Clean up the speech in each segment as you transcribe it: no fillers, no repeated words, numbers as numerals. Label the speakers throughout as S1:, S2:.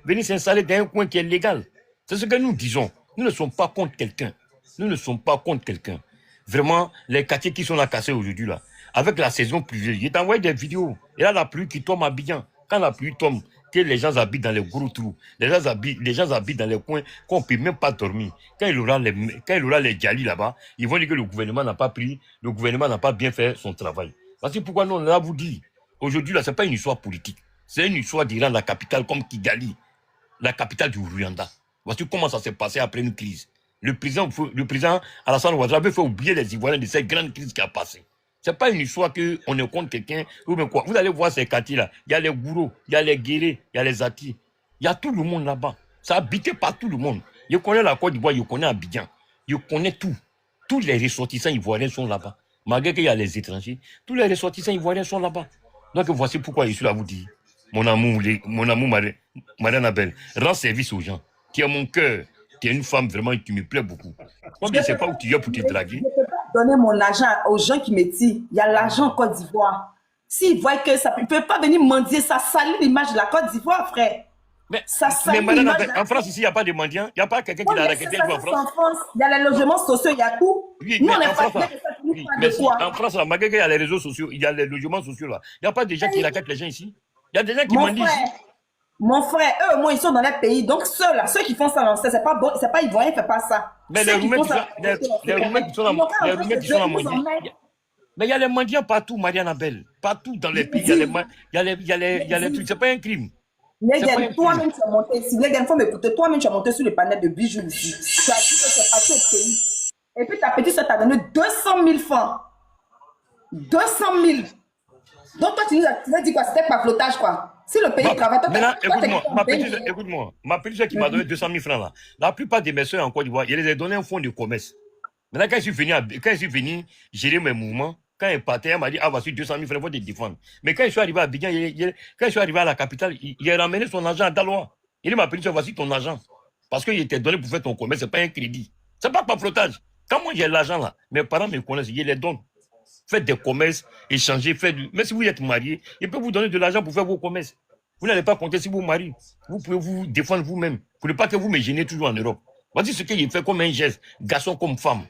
S1: venir s'installer dans un coin qui est légal. C'est ce que nous disons. Nous ne sommes pas contre quelqu'un. Nous ne sommes pas contre quelqu'un. Vraiment, les quartiers qui sont là cassés aujourd'hui, là, avec la saison pluvieuse, j'ai envoyé des vidéos. Et là, la pluie qui tombe à Abidjan. Quand la pluie tombe, que les gens habitent dans les gros trous, les gens habitent dans les coins qu'on ne peut même pas dormir. Quand il aura les djalis là-bas, ils vont dire que le gouvernement n'a pas pris, le gouvernement n'a pas bien fait son travail. Parce que pourquoi nous, on là vous dit, aujourd'hui, là, ce n'est pas une histoire politique. C'est une histoire d'Iran, la capitale comme Kigali, la capitale du Rwanda. Voici comment ça s'est passé après une crise. Le président Alassane Ouattara veut faire oublier les Ivoiriens de cette grande crise qui a passé. Ce n'est pas une histoire qu'on est contre quelqu'un ou bien quoi. Vous allez voir ces quartiers-là. Il y a les gourous, il y a les guérés, il y a les atis. Il y a tout le monde là-bas. Ça habité par tout le monde. Je connais la Côte d'Ivoire, je connais Abidjan. Je connais tout. Tous les ressortissants ivoiriens sont là-bas. Malgré qu'il y a les étrangers, tous les ressortissants ivoiriens sont là-bas. Donc voici pourquoi je suis là à vous dire, mon amour Marianne Abel, rends service aux gens. Tu es mon cœur. Tu es une femme vraiment qui me plaît beaucoup. Comme je ne sais pas où tu es pour te draguer.
S2: Je ne peux pas donner mon argent aux gens qui me tirent. Il y a l'argent en Côte d'Ivoire. S'ils voient que ça, ils ne peuvent pas venir mendier, ça salit l'image de la Côte d'Ivoire, frère.
S1: Mais madame, en France, ici, il n'y a pas de mendiants. Il n'y a pas quelqu'un qui l'a raquetté en France.
S2: Il y a les logements sociaux, il y a tout.
S1: Oui,
S2: nous,
S1: mais
S2: on est
S1: en France,
S2: pas
S1: oui, mais si, en France, là, malgré qu'il y a les réseaux sociaux, il y a les logements sociaux là. Il n'y a pas de gens qui raquettent les gens ici. Il y a des gens qui mendient ici.
S2: Mon frère, eux, moi, ils sont dans les pays. Donc, ceux qui font ça, c'est pas bon, c'est pas ivoirien, ils ne font pas ça.
S1: Mais les Roumains qui sont là, mendiants. Mais il y a les mendiants partout, Marianne Abel. Partout dans les pays, il y a les trucs. C'est pas un crime.
S2: Toi-même, tu as monté ici. Il faut m'écouter. Toi-même, tu as monté sur le panel de bijoux ici. Tu as dit que tu es parti au pays. Et puis, ta petite soeur t'a donné 200 000 francs. 200 000. Donc, toi, tu nous as dit quoi? C'était pas flottage, quoi. Si le pays travaille, toi,
S1: maintenant, écoute-moi. Ma petite soeur qui m'a donné 200 000 francs, là, la plupart de mes soeurs en Côte d'Ivoire, je les ai donné un fonds de commerce. Maintenant, quand je suis venu gérer mes mouvements, quand elle partait, elle m'a dit, ah, voici 200 000 francs, il faut te défendre. Mais quand je suis arrivé à Abidjan, quand je suis arrivé à la capitale, il a ramené son argent à Daloa. Il m'a dit, voici ton argent. Parce qu'il était donné pour faire ton commerce, ce n'est pas un crédit. Ce n'est pas flottage. Quand moi j'ai l'argent là, mes parents me connaissent, je les donne. Faites des commerces, échangez, Mais si vous êtes marié, il peut vous donner de l'argent pour faire vos commerces. Vous n'allez pas compter si vous mariez. Vous pouvez vous défendre vous-même. Pour ne pas que vous me gênez toujours en Europe. Voici ce qu'il fait comme un geste, garçon comme femme.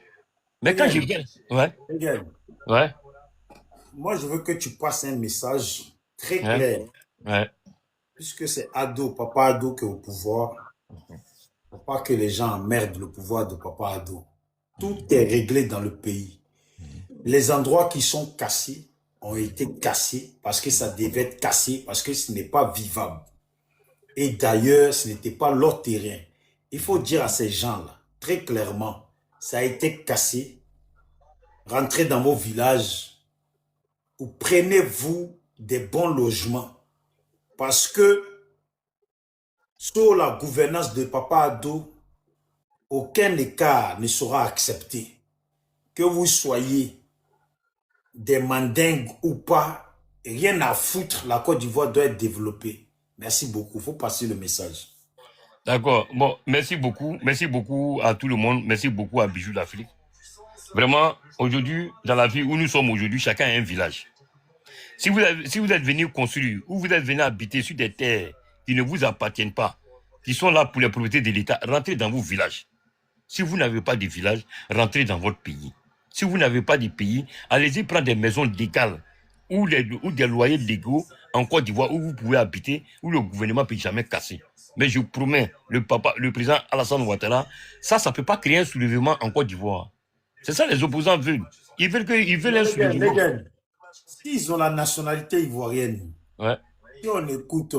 S1: Mais quand je viens. Ouais.
S3: Moi, je veux que tu passes un message très clair.
S1: Ouais.
S3: Puisque c'est Papa Ado qui est au pouvoir. Faut pas que les gens emmerdent le pouvoir de Papa Ado. Tout est réglé dans le pays. Les endroits qui sont cassés ont été cassés parce que ça devait être cassé, parce que ce n'est pas vivable. Et d'ailleurs, ce n'était pas leur terrain. Il faut dire à ces gens-là, très clairement, ça a été cassé. Rentrez dans vos villages ou prenez-vous des bons logements. Parce que sous la gouvernance de Papa Ado, aucun écart ne sera accepté. Que vous soyez des mandingues ou pas, rien à foutre, la Côte d'Ivoire doit être développée. Merci beaucoup, il faut passer le message.
S1: D'accord, bon, merci beaucoup à tout le monde, merci beaucoup à Bijoux d'Afrique. Vraiment, aujourd'hui, dans la vie où nous sommes aujourd'hui, chacun a un village. Si vous êtes venu construire ou vous êtes venu habiter sur des terres qui ne vous appartiennent pas, qui sont là pour les propriétés de l'État, rentrez dans vos villages. Si vous n'avez pas de village, rentrez dans votre pays. Si vous n'avez pas de pays, allez-y prendre des maisons légales ou des loyers légaux en Côte d'Ivoire où vous pouvez habiter, où le gouvernement ne peut jamais casser. Mais je vous promets, le président Alassane Ouattara, ça ne peut pas créer un soulèvement en Côte d'Ivoire. C'est ça les opposants veulent. Ils veulent un soulèvement.
S3: S'ils ont la nationalité ivoirienne, si on écoute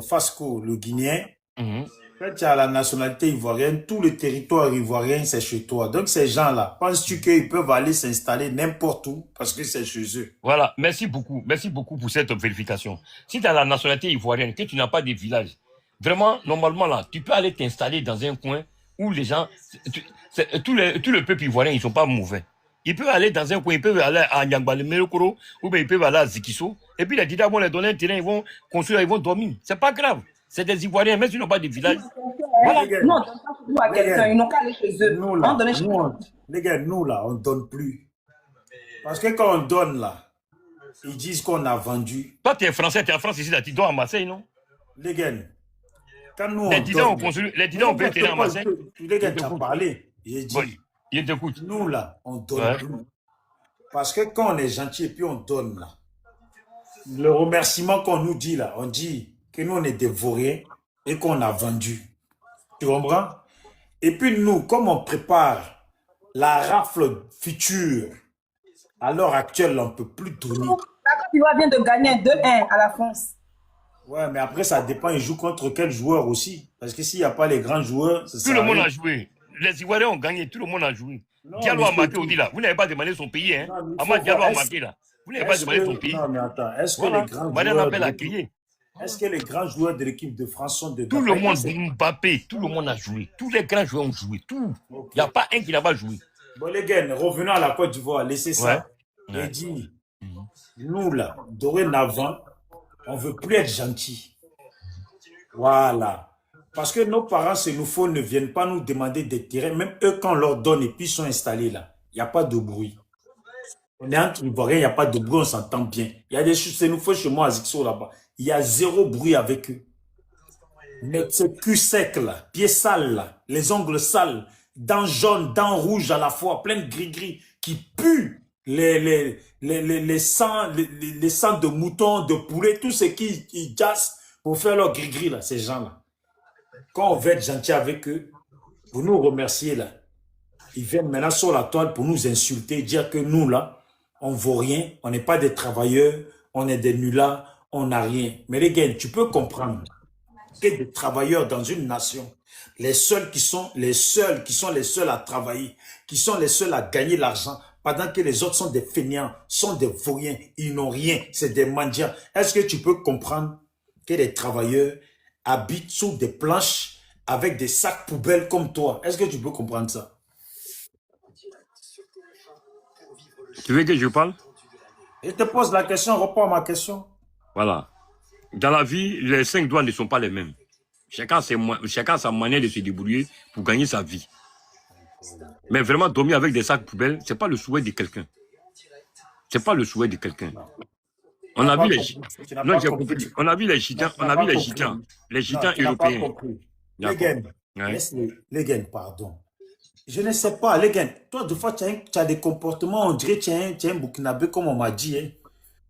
S3: Fasco, le Guinéen, quand tu as la nationalité ivoirienne, tout le territoire ivoirien, c'est chez toi. Donc ces gens-là, penses-tu qu'ils peuvent aller s'installer n'importe où parce que c'est chez eux?
S1: Voilà, merci beaucoup pour cette vérification. Si tu as la nationalité ivoirienne, que tu n'as pas de village, vraiment, normalement là, tu peux aller t'installer dans un coin où les gens, tout le peuple ivoirien, ils ne sont pas mauvais. Ils peuvent aller dans un coin, ils peuvent aller à Nyambale Melokoro, ou bien ils peuvent aller à Zikiso, et puis les Dida vont leur donner un terrain, ils vont construire, ils vont dormir. C'est pas grave. C'est des Ivoiriens, même s'ils n'ont pas de village.
S2: Voilà. Non, on ne donne pas à quelqu'un, ils n'ont qu'à aller chez eux.
S3: Les gars, nous là, on ne donne plus. Parce que quand on donne là, ils disent qu'on a vendu.
S1: Toi, tu es français, tu es en France ici, là, tu dors à Marseille, non?
S3: Les gars, Quand nous, on
S1: Les didans ont
S3: donne...
S1: construit, les didans ont payé terrain à Marseille.
S3: Les gars,
S1: Je
S3: tu as
S1: t'écoute.
S3: parlé. J'ai
S1: Bon,
S3: dit,
S1: je t'écoute.
S3: nous, là, on donne
S1: Ouais.
S3: tout. Parce que quand on est gentil et puis on donne, là, le remerciement qu'on nous dit, là, on dit que nous, on est des vauriens et qu'on a vendu. Tu comprends? Et puis nous, comme on prépare la rafle future, à l'heure actuelle, on ne peut plus donner.
S2: La Côte d'Ivoire vient de gagner 2-1 à la France.
S3: Ouais, mais après, ça dépend, ils jouent contre quel joueur aussi. Parce que s'il n'y a pas les grands joueurs, ça
S1: Tout
S3: sert
S1: le
S3: à
S1: monde
S3: rien.
S1: a joué. Les Ivoiriens ont gagné, tout le monde a joué.
S3: Non,
S1: Diallo
S3: mais
S1: a marqué aussi là. Vous n'avez pas demandé son pays, hein.
S3: non, mais il faut
S1: Amad Diallo
S3: voir,
S1: a marqué là. Vous n'avez pas
S3: est-ce
S1: demandé son
S3: que,
S1: pays.
S3: non, mais attends, est-ce que les
S1: Voilà.
S3: grands
S1: Marianne
S3: joueurs de
S1: Appel a
S3: l'équipe,
S1: crié.
S3: est-ce que les grands joueurs de l'équipe de France sont dedans?
S1: Tout le monde, Mbappé, tout le monde a joué. Tous les grands joueurs ont joué. Tout.
S3: Ok.
S1: Il n'y a pas un qui n'a pas joué.
S3: Bon, les gars, revenons à la Côte d'Ivoire, laissez ça.
S1: Ouais.
S3: Et dit, nous là, dorénavant, on ne veut plus être gentils. Voilà. Parce que nos parents, s'il nous faut, ne viennent pas nous demander des terrains. Même eux, quand on leur donne et puis ils sont installés là, il n'y a pas de bruit. On est entre Ivoiriens, il n'y a pas de bruit, on s'entend bien. Il y a des choses, s'il nous faut chez moi à Zixo là-bas, il y a zéro bruit avec eux. Mais ce cul sec là, pieds sales là, les ongles sales, dents jaunes, dents rouges à la fois, plein de gris-gris, qui puent les sangs de moutons, de poulets, tout ce qui jassent pour faire leur gris-gris là, ces gens-là. Quand on veut être gentil avec eux, pour nous remercier là, ils viennent maintenant sur la toile pour nous insulter, dire que nous là, on ne vaut rien, on n'est pas des travailleurs, on est des nullards, on n'a rien. Mais les gars, tu peux comprendre que des travailleurs dans une nation, les seuls qui sont les seuls à travailler, qui sont les seuls à gagner l'argent, pendant que les autres sont des fainéants, sont des vauriens, ils n'ont rien, c'est des mendiants. Est-ce que tu peux comprendre que les travailleurs habitent sous des planches avec des sacs poubelles comme toi? Est-ce que tu peux comprendre ça?
S1: Tu veux que je parle?
S3: Je te pose la question, réponds à ma question.
S1: Voilà. Dans la vie, les 5 doigts ne sont pas les mêmes. Chacun a sa manière de se débrouiller pour gagner sa vie. Mais vraiment, dormir avec des sacs poubelles, ce n'est pas le souhait de quelqu'un. Ce n'est pas le souhait de quelqu'un. On a vu les gitans. Non, j'ai compris. On a vu les gitans. On a vu les gitans. Les gitans européens.
S3: Les gars, pardon. Je ne sais pas, les gars. Toi, des fois, tu as des comportements, on dirait que tu es un Burkinabé, comme on m'a dit. Hein.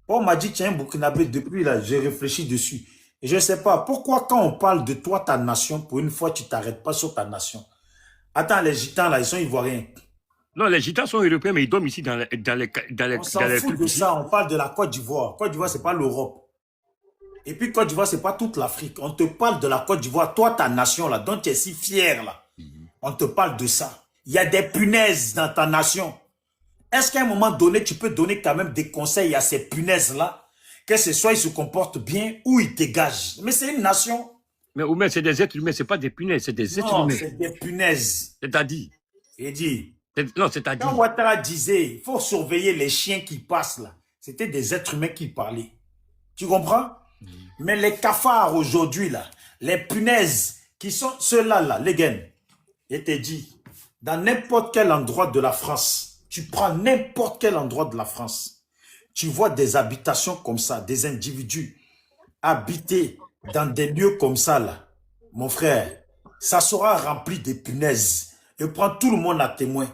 S3: On m'a dit que tu es un Burkinabé depuis là, j'ai réfléchi dessus. Et je ne sais pas, pourquoi quand on parle de toi, ta nation, pour une fois, tu ne t'arrêtes pas sur ta nation. Attends, les gitans là, ils sont ivoiriens.
S1: Non, les gitans sont européens, mais ils dorment ici dans les
S3: On s'en fout de ça, on parle de la Côte d'Ivoire. Côte d'Ivoire, ce n'est pas l'Europe. Et puis Côte d'Ivoire, ce n'est pas toute l'Afrique. On te parle de la Côte d'Ivoire, toi, ta nation là, dont tu es si fier là. On te parle de ça. Il y a des punaises dans ta nation. Est-ce qu'à un moment donné, tu peux donner quand même des conseils à ces punaises-là, que ce soit ils se comportent bien ou ils dégagent? Mais c'est une nation.
S1: Mais Oumé, c'est des êtres humains, ce n'est pas des punaises, c'est des êtres
S3: Non,
S1: humains.
S3: c'est des punaises.
S1: C'est-à-dire.
S3: Il dit.
S1: Non, c'est-à-dire.
S3: Quand Ouattara disait, il faut surveiller les chiens qui passent là, c'était des êtres humains qui parlaient. Tu comprends? Mais les cafards aujourd'hui là, les punaises qui sont ceux-là, là, les gars, je te dis, dans n'importe quel endroit de la France, tu prends n'importe quel endroit de la France, tu vois des habitations comme ça, des individus habités dans des lieux comme ça, là. Mon frère, ça sera rempli de punaises. Et prends tout le monde à témoin.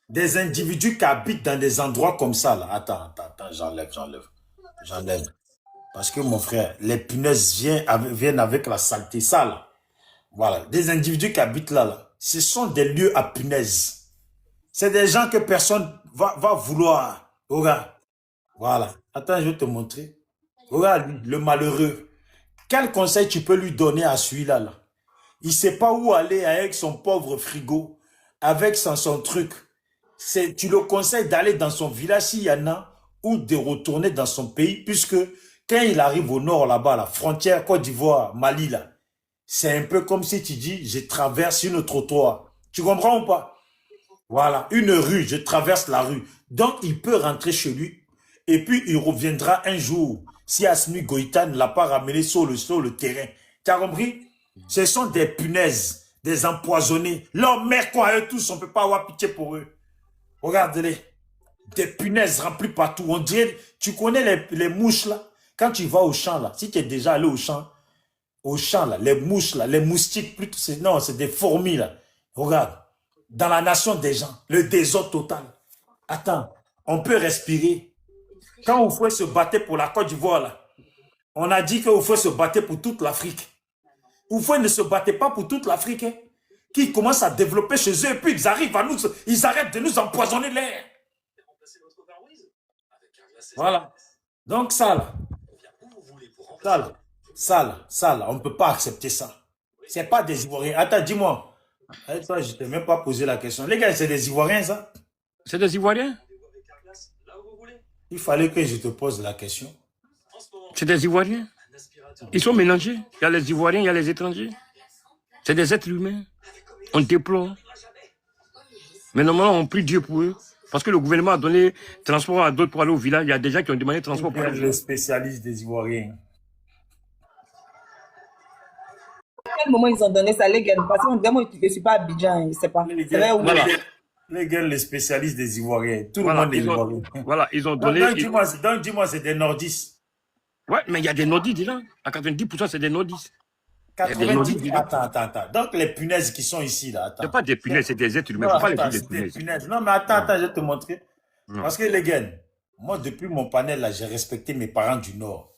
S3: Des individus qui habitent dans des endroits comme ça, là. Attends, j'enlève. Parce que mon frère, les punaises viennent avec la saleté, ça, là. Voilà, des individus qui habitent là, ce sont des lieux à punaises. C'est des gens que personne va vouloir. Regarde, voilà. Attends, je vais te montrer. Regarde, lui, le malheureux. Quel conseil tu peux lui donner à celui-là, là? Il ne sait pas où aller avec son pauvre frigo, avec son truc. Tu le conseilles d'aller dans son village s'il y en a, ou de retourner dans son pays, puisque quand il arrive au nord, là-bas, la frontière Côte d'Ivoire, Mali, là, c'est un peu comme si tu dis, je traverse une trottoir. Tu comprends ou pas? Voilà, une rue, je traverse la rue. Donc, il peut rentrer chez lui. Et puis, il reviendra un jour. Si Asmi Goïta ne l'a pas ramené sur le terrain. Tu as compris? Ce sont des punaises, des empoisonnés. Leur mère, quoi, eux tous, on ne peut pas avoir pitié pour eux. Regardez-les. Des punaises remplies partout. On dirait, tu connais les mouches, là? Quand tu vas au champ, là, si tu es déjà allé au champ, au champ, là, les mouches, là, les moustiques, plutôt, non, c'est des fourmis, là. Regarde, dans la nation des gens, le désordre total. Attends, on peut respirer. Quand Oufoué se battait pour la Côte d'Ivoire, là, on a dit que Oufoué se battait pour toute l'Afrique. Oufoué ne se battait pas pour toute l'Afrique, hein, qui commence à développer chez eux, et puis ils arrivent à nous, ils arrêtent de nous empoisonner l'air. Voilà. Donc ça, là, on ne peut pas accepter ça. C'est pas des Ivoiriens. Attends, dis-moi. Toi, je ne t'ai même pas posé la question. Les gars, c'est des Ivoiriens, ça?
S1: C'est des Ivoiriens?
S3: Il fallait que je te pose la question.
S1: C'est des Ivoiriens. Ils sont mélangés. Il y a les Ivoiriens, il y a les étrangers. C'est des êtres humains. On déplore. Mais normalement, on prie Dieu pour eux. Parce que le gouvernement a donné transport à d'autres pour aller au village. Il y a des gens qui ont demandé transport pour aller au village.
S3: Les spécialistes des Ivoiriens.
S2: À quel moment ils ont donné ça, les gars? Parce qu'on dirait, moi, je ne suis pas à Abidjan, je ne sais pas.
S3: Les
S2: C'est vrai ou
S1: Voilà.
S3: Les gars, les spécialistes des Ivoiriens. Tout
S1: Voilà,
S3: le monde est Ivoirien.
S1: Voilà, ils ont donné.
S3: Donc, dis-moi, c'est des nordistes.
S1: Ouais, mais il y a des nordistes là. À 90%, c'est des nordistes.
S3: 90. Attends. Donc, les punaises qui sont ici, là.
S1: Ce n'est pas des punaises, c'est des êtres humains.
S3: Non,
S1: Faut pas les
S3: attends,
S1: dire des
S3: c'est des
S1: punaises.
S3: punaises. Non, mais attends, je vais te montrer.
S1: Non.
S3: Parce que les gars, moi, depuis mon panel, là, j'ai respecté mes parents du Nord.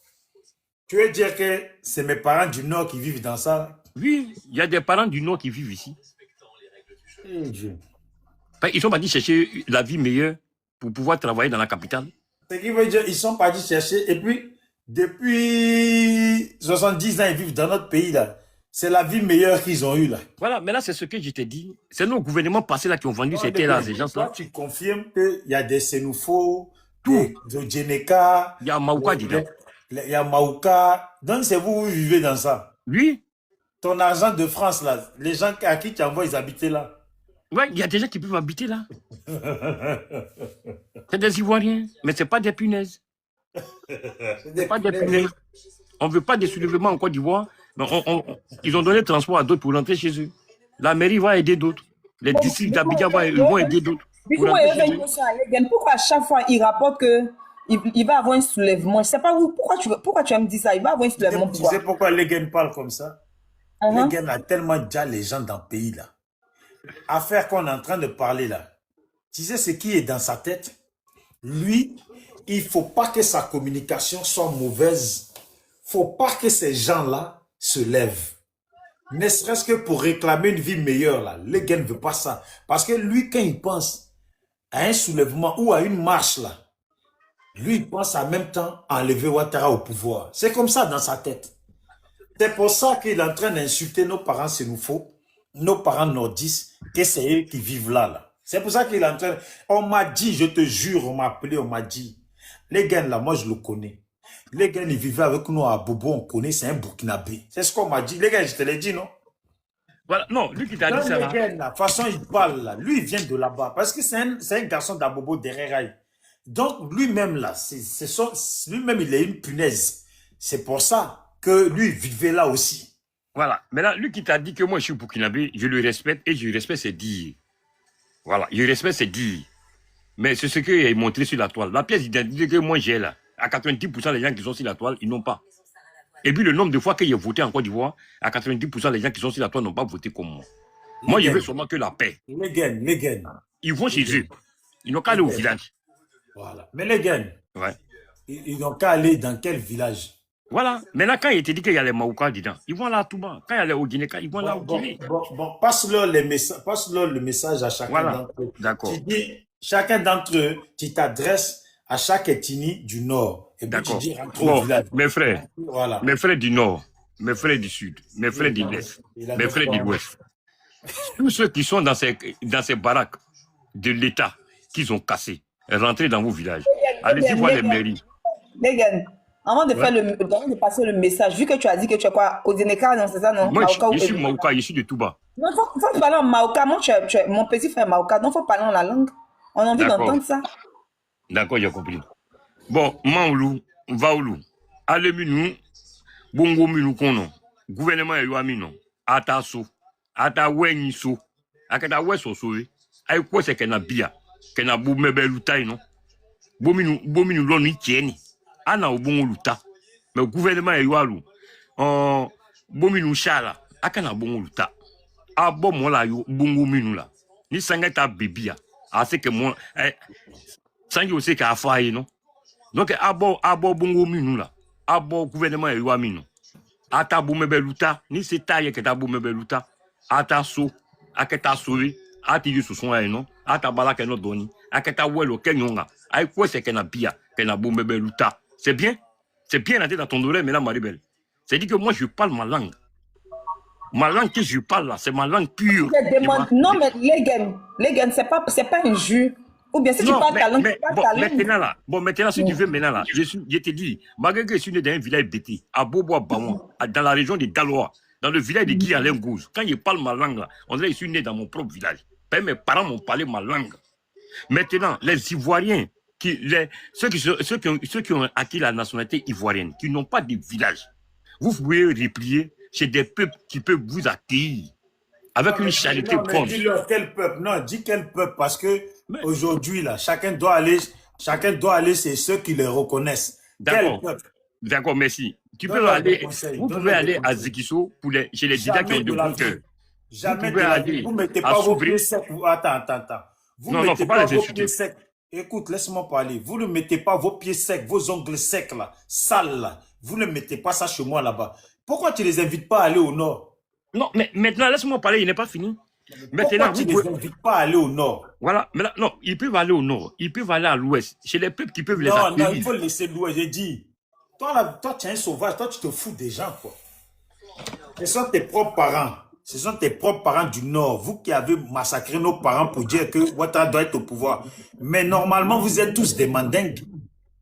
S3: Tu veux dire que c'est mes parents du Nord qui vivent dans ça?
S1: Oui, il y a des parents du Nord qui vivent ici.
S3: Eh, Dieu.
S1: Ils sont partis chercher la vie meilleure pour pouvoir travailler dans la capitale.
S3: Ce qui veut dire qu'ils sont partis chercher. Et puis, depuis 70 ans, ils vivent dans notre pays, là. C'est la vie meilleure qu'ils ont eue, là.
S1: Voilà, mais là, c'est ce que je t'ai dit. C'est nos gouvernements passés là qui ont vendu ces terres-là à ces gens-là.
S3: Toi, tu confirmes qu'il y a des Sénoufo, des Djeneka,
S1: Il y a Maouka dedans.
S3: il y a Maouka. Donc, c'est vous qui vivez dans ça.
S1: Oui.
S3: Ton argent de France, là, les gens à qui tu envoies, ils habitaient là.
S1: Ouais, il y a des gens qui peuvent habiter là. C'est des Ivoiriens, mais ce n'est pas des punaises. C'est pas des punaises. On ne veut pas des soulèvements en Côte d'Ivoire. Ils ont donné le transport à d'autres pour rentrer chez eux. La mairie va aider d'autres. Les districts d'Abidjan vont aider d'autres.
S2: Pourquoi à chaque fois il rapporte qu'il va avoir un soulèvement? Je ne sais pas où. Pourquoi tu me dis ça? Il va avoir un soulèvement.
S3: Tu sais pourquoi les gars parlent comme ça? Les gars a tellement déjà les gens dans le pays là. Affaire qu'on est en train de parler là. Tu sais ce qui est dans sa tête? Lui, il ne faut pas que sa communication soit mauvaise. Il ne faut pas que ces gens-là se lèvent. Ne serait-ce que pour réclamer une vie meilleure là. Les gars ne veulent pas ça. Parce que lui, quand il pense à un soulèvement ou à une marche là, lui, il pense en même temps à enlever Ouattara au pouvoir. C'est comme ça dans sa tête. C'est pour ça qu'il est en train d'insulter nos parents sénoufos, nos parents nordistes, que c'est eux qui vivent là. C'est pour ça qu'il est en train... On m'a dit, je te jure, on m'a appelé, on m'a dit. Les gars là, moi je le connais. Les gars, ils vivaient avec nous à Bobo, on connaît, c'est un Burkinabé. C'est ce qu'on m'a dit. Les gars, je te l'ai dit, non?
S1: Voilà, non, lui qui t'a dit ça là.
S3: De toute façon, il parle là. Lui, il vient de là-bas. Parce que c'est un garçon d'Abobo derrière. Donc, lui-même là, lui-même, il est une punaise. C'est pour ça que lui, il vivait là aussi.
S1: Voilà. Maintenant, lui qui t'a dit que moi, je suis burkinabé, je le respecte et je respecte ses dires. Voilà, je respecte ses dires. Mais c'est ce qu'il est montré sur la toile. La pièce d'identité que moi j'ai là, à 90% des gens qui sont sur la toile, ils n'ont pas. Et puis le nombre de fois qu'il a voté en Côte d'Ivoire, à 90% des gens qui sont sur la toile n'ont pas voté comme moi. Moi, je veux seulement que la paix.
S3: Les gars.
S1: Ils vont chez eux. Ils n'ont qu'à aller au village.
S3: Voilà. Mais les gars,
S1: ouais.
S3: Ils n'ont qu'à aller dans quel village?
S1: Voilà. Maintenant, quand il te dit qu'il y a les Maouka dedans, ils vont là à Touba. Quand il y a les Odineka, ils vont là au Guinée.
S3: Bon, passe-leur le message à chacun d'entre eux.
S1: D'accord.
S3: Tu dis, chacun d'entre eux, tu t'adresses à chaque ethnie du Nord. Et puis tu dis, rentre au village.
S1: Mes frères,
S3: voilà.
S1: Mes frères du Nord, mes frères du Sud, mes frères de l'Est, mes frères de l'Ouest. Tous ceux qui sont dans ces baraques de l'État qu'ils ont cassées, rentrez dans vos villages. Allez-y voir les mairies.
S2: Les gars, avant de passer le message, vu que tu as dit que tu es quoi, Odineka, non, c'est ça, non?
S1: Moi, je suis Maouka, je suis de Touba.
S2: Non, il faut parler en Maouka. Moi, tu es mon petit frère Maouka, donc il faut parler en la langue. On a envie d'entendre ça.
S1: D'accord, j'ai compris. Bon, Maoulou, Vaoulou, Aleminou, Bongo Minou Kono, gouvernement Yoamino, Ataso, Atawenyiso, Akata Wesoso, Aïko c'est qu'un bia, qu'un boumebelutaï, non? Bominou l'on y tienne. Ana au bon luta. Mais le gouvernement Yoalou, Bominu chala, akana bongo luta. Abo mo la yo bongo minu la. Ni sangeta bibia. Ase que moi sangi aussi ka fayi non. Donc abo bongo minu la. Abo gouvernement yo minu. Ata boumebe luta, ni c'est taille que ta boumebe luta. Ata so, aketa souri, ati yu sou son non. Ata bala ke no doni. Aketa welo kenyonga. Ay quoi c'est que na bia, que na boumebe luta. C'est bien? C'est bien entré dans ton oreille, mais là, Maribel. C'est dit que moi, je parle ma langue. Ma langue que je parle là, c'est ma langue pure.
S2: Non, mais les gars, c'est pas un jus. Ou bien si tu parles ta langue, tu parles ta langue.
S1: Maintenant là, maintenant si tu veux maintenant là, je te dis, malgré que je suis né dans un village bêté, à Bobo-Bamon, dans la région de Daloa, dans le village de Guy-Alain-Gouze, quand je parle ma langue là, on dirait que je suis né dans mon propre village. Mes parents m'ont parlé ma langue. Maintenant, les Ivoiriens, ceux qui ont acquis la nationalité ivoirienne, qui n'ont pas de village, vous pouvez replier chez des peuples qui peuvent vous accueillir avec une charité profonde.
S3: Dis-leur quel peuple. Non, dis quel peuple, parce que aujourd'hui, là, chacun doit aller chez ceux qui le reconnaissent.
S1: D'accord. D'accord, merci. Vous pouvez aller à Zikiso chez les didactes qui ont de bon cœur.
S3: Jamais de la vie. Vous ne mettez pas vos pieds secs. Attends. Vous ne mettez pas vos pieds secs. Écoute, laisse-moi parler. Vous ne mettez pas vos pieds secs, vos ongles secs, là, sales, là. Vous ne mettez pas ça chez moi, là-bas. Pourquoi tu ne les invites pas à aller au nord?
S1: Non, mais maintenant, laisse-moi parler, il n'est pas fini.
S3: Pourquoi tu ne les invites pas à aller au nord?
S1: Voilà, mais là, non, ils peuvent aller au nord, ils peuvent aller à l'ouest, chez les peuples qui peuvent les accueillir.
S3: Non, il faut laisser l'ouest, j'ai dit. Toi, tu es un sauvage, toi, tu te fous des gens, quoi. Ce sont tes propres parents. Ce sont tes propres parents du Nord, vous qui avez massacré nos parents pour dire que Ouattara doit être au pouvoir. Mais normalement, vous êtes tous des mandingues.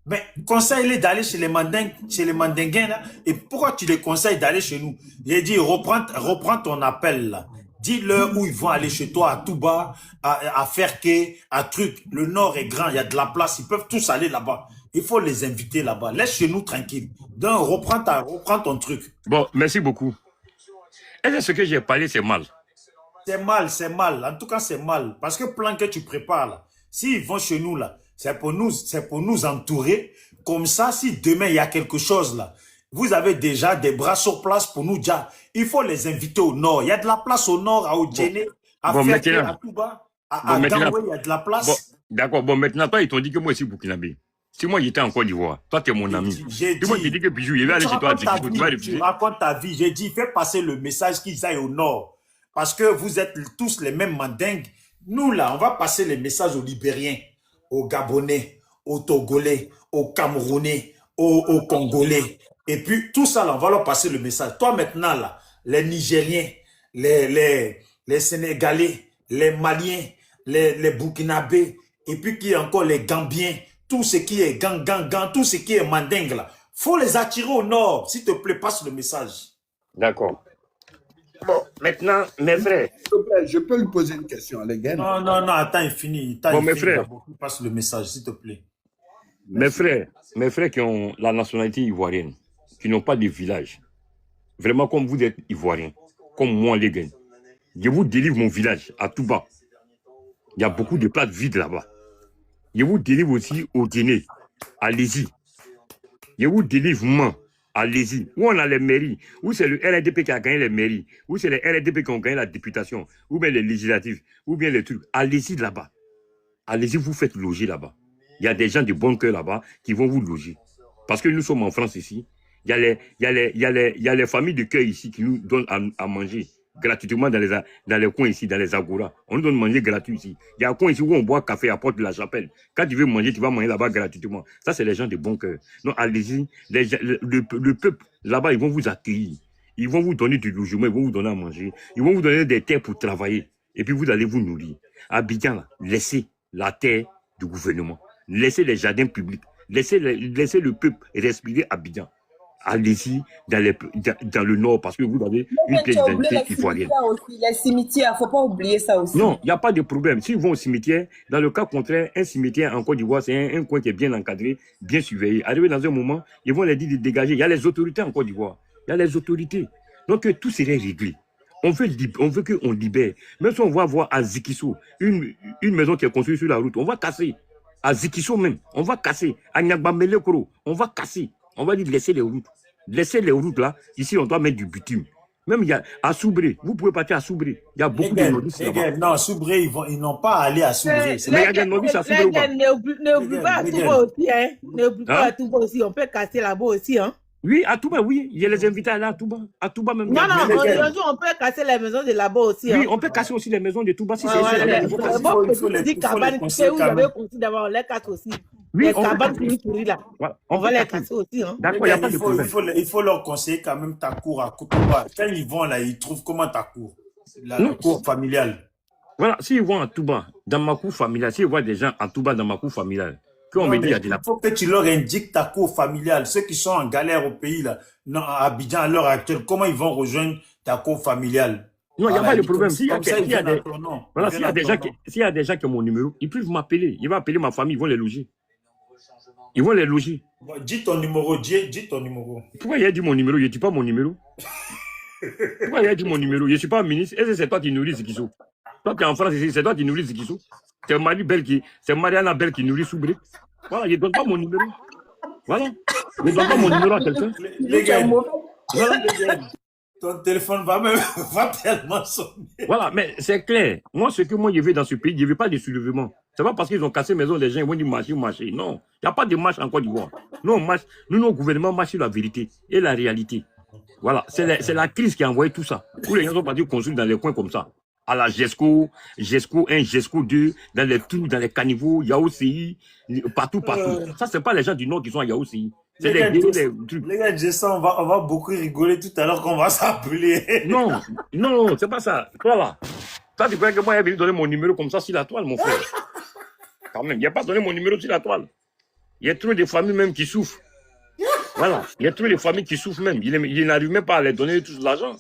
S3: Mais conseille-les d'aller chez les mandinguins, là. Et pourquoi tu les conseilles d'aller chez nous? J'ai dit, reprends ton appel, là. Dis-leur où ils vont aller chez toi, à Touba, à Ferké, à Truc. Le Nord est grand, il y a de la place, ils peuvent tous aller là-bas. Il faut les inviter là-bas. Laisse chez nous tranquille. Donc, reprends ton truc.
S1: Bon, merci beaucoup. Est-ce que ce que j'ai parlé, c'est mal?
S3: C'est mal. En tout cas, c'est mal. Parce que le plan que tu prépares, là, s'ils vont chez nous, là, c'est pour nous entourer. Comme ça, si demain, il y a quelque chose, là, vous avez déjà des bras sur place pour nous dire, il faut les inviter au nord. Il y a de la place au nord, à Odjene, à Ferké, à Touba, à Gangoué, il y a de la place.
S1: D'accord. Bon, maintenant, toi, ils t'ont dit que moi, je suis burkinabé. Si moi, j'étais en Côte d'Ivoire, toi, tu es mon ami. Si moi, je dis que Bijou, il va aller chez toi,
S3: tu racontes ta vie. J'ai dit, fais passer le message qu'ils aillent au nord. Parce que vous êtes tous les mêmes mandingues. Nous, là, on va passer les messages aux Libériens, aux Gabonais, aux Togolais, aux Camerounais, aux Congolais. Et puis, tout ça, là, on va leur passer le message. Toi, maintenant, là, les Nigériens, les Sénégalais, les Maliens, les Burkinabés, et puis qui est encore les Gambiens, tout ce qui est gang, tout ce qui est mandingue là, faut les attirer au nord. S'il te plaît, passe le message.
S1: D'accord. Bon, maintenant, mes frères.
S4: S'il te plaît, je peux lui poser une question, les gars.
S3: Non, attends, il finit.
S1: Mes frères.
S3: Passe le message, s'il te plaît.
S1: Mes frères qui ont la nationalité ivoirienne, qui n'ont pas de village, vraiment comme vous êtes ivoiriens, comme moi, les gars, je vous délivre mon village à Touba. Il y a beaucoup de places vides là-bas. Je vous délivre aussi au Guinée. Allez-y. Je vous délivre moi. Allez-y. Où on a les mairies, où c'est le RDP qui a gagné les mairies, où c'est les RDP qui ont gagné la députation, ou bien les législatives, ou bien les trucs. Allez-y là-bas. Allez-y, vous faites loger là-bas. Il y a des gens de bon cœur là-bas qui vont vous loger. Parce que nous sommes en France ici. Il y a les familles de cœur ici qui nous donnent à manger gratuitement dans les coins ici, dans les agoras. On nous donne manger gratuit ici. Il y a un coin ici où on boit café à Porte de la Chapelle. Quand tu veux manger, tu vas manger là-bas gratuitement. Ça, c'est les gens de bon cœur. Non, allez-y. Le peuple, là-bas, ils vont vous accueillir. Ils vont vous donner du logement, ils vont vous donner à manger. Ils vont vous donner des terres pour travailler. Et puis, vous allez vous nourrir. À Abidjan, là, laissez la terre du gouvernement. Laissez les jardins publics. Laissez le peuple respirer à Abidjan. Allez-y dans le nord parce que vous avez une pièce d'identité ivoirienne.
S2: Les cimetières, il ne faut pas oublier ça aussi.
S1: Non, il n'y a pas de problème. S'ils vont au cimetière, dans le cas contraire, un cimetière en Côte d'Ivoire, c'est un coin qui est bien encadré, bien surveillé. Arrivé dans un moment, ils vont les dire de dégager. Il y a les autorités en Côte d'Ivoire. Il y a les autorités. Donc tout serait réglé. On veut qu'on libère. Même si on va voir à Zikiso, une maison qui est construite sur la route, on va casser. À Zikiso même, on va casser. À Nyagba Melekoro, on va casser. On va dire laisser les routes. Laissez les routes là. Ici, on doit mettre du bitume. Même il y a à Soubré. Vous pouvez partir à Soubré. Il y a beaucoup de novices là-bas.
S3: Non, Soubré, ils n'ont pas à aller à Soubré.
S1: Mais il y a des novices à Soubré ou pas?
S5: N'oublie pas à Touba aussi, hein. N'oublie pas à Touba aussi. On peut casser là-bas aussi, hein.
S1: Oui, à Touba, oui. Il y a les invités à aller à Touba. À Touba même.
S5: Non, aujourd'hui, on peut casser les maisons de là-bas aussi.
S1: Oui, on peut casser aussi les maisons de Touba. Si c'est
S3: il faut les conseiller quand même.
S5: D'abord, on les casse aussi.
S1: Oui,
S5: les
S1: on
S5: cabanes pourries là.
S1: Voilà,
S5: On va les casser aussi. Hein.
S1: D'accord, il n'y a pas de problème.
S3: Il faut leur conseiller quand même ta cour à Touba. Quand ils vont là, ils trouvent comment ta cour? La cour familiale.
S1: Voilà, s'ils vont à Touba, dans ma cour familiale, s'ils voient des gens à Touba dans ma cour familiale, qu'on me dit,
S3: il faut que tu leur indiques ta cour familiale. Ceux qui sont en galère au pays, là, non, à Abidjan à l'heure actuelle, comment ils vont rejoindre ta cour familiale?
S1: Non, il n'y a pas de problème. S'il y a des gens qui ont mon numéro, ils peuvent m'appeler. Ils vont appeler ma famille, ils vont les loger. Ils vont les loger.
S3: Dis ton numéro, dis ton numéro.
S1: Pourquoi il a dit mon numéro? Je ne dis pas mon numéro. Pourquoi il a dit mon numéro? Je ne suis pas ministre. Est-ce que c'est toi qui nourris Zikiso? Toi qui es en France, c'est toi qui nourris Zikiso. C'est Mariana Belle qui nourrit Soubré. Voilà, je ne donne pas mon numéro. Voilà. Je ne donne pas mon numéro à quelqu'un.
S3: Les gars, voilà. Ton téléphone va tellement sonner.
S1: Voilà, mais c'est clair. Moi, ce que moi je veux dans ce pays, je ne veux pas de soulèvement. C'est pas parce qu'ils ont cassé maison des gens, ils vont dire marcher. Non, il n'y a pas de marche en Côte d'Ivoire. Nous, nos gouvernements marchent sur la vérité et la réalité. Voilà, c'est la crise qui a envoyé tout ça. Tous les gens sont partis construire dans les coins comme ça. À la GESCO 1, GESCO 2, dans les trous, dans les caniveaux, Yaoci, partout. Ça, c'est pas les gens du Nord qui sont à Yaoci. C'est les trucs.
S3: Les gars, je sens, on va beaucoup rigoler tout à l'heure qu'on va s'appeler.
S1: Non, c'est pas ça. Voilà. Toi, tu crois que moi, il venu donner mon numéro comme ça sur la toile, mon frère? Quand même, il n'a pas donné mon numéro sur la toile. Il y a trop de familles même qui souffrent. Voilà. Il y a trop de familles qui souffrent même. Il n'arrive même pas à les donner tout l'argent.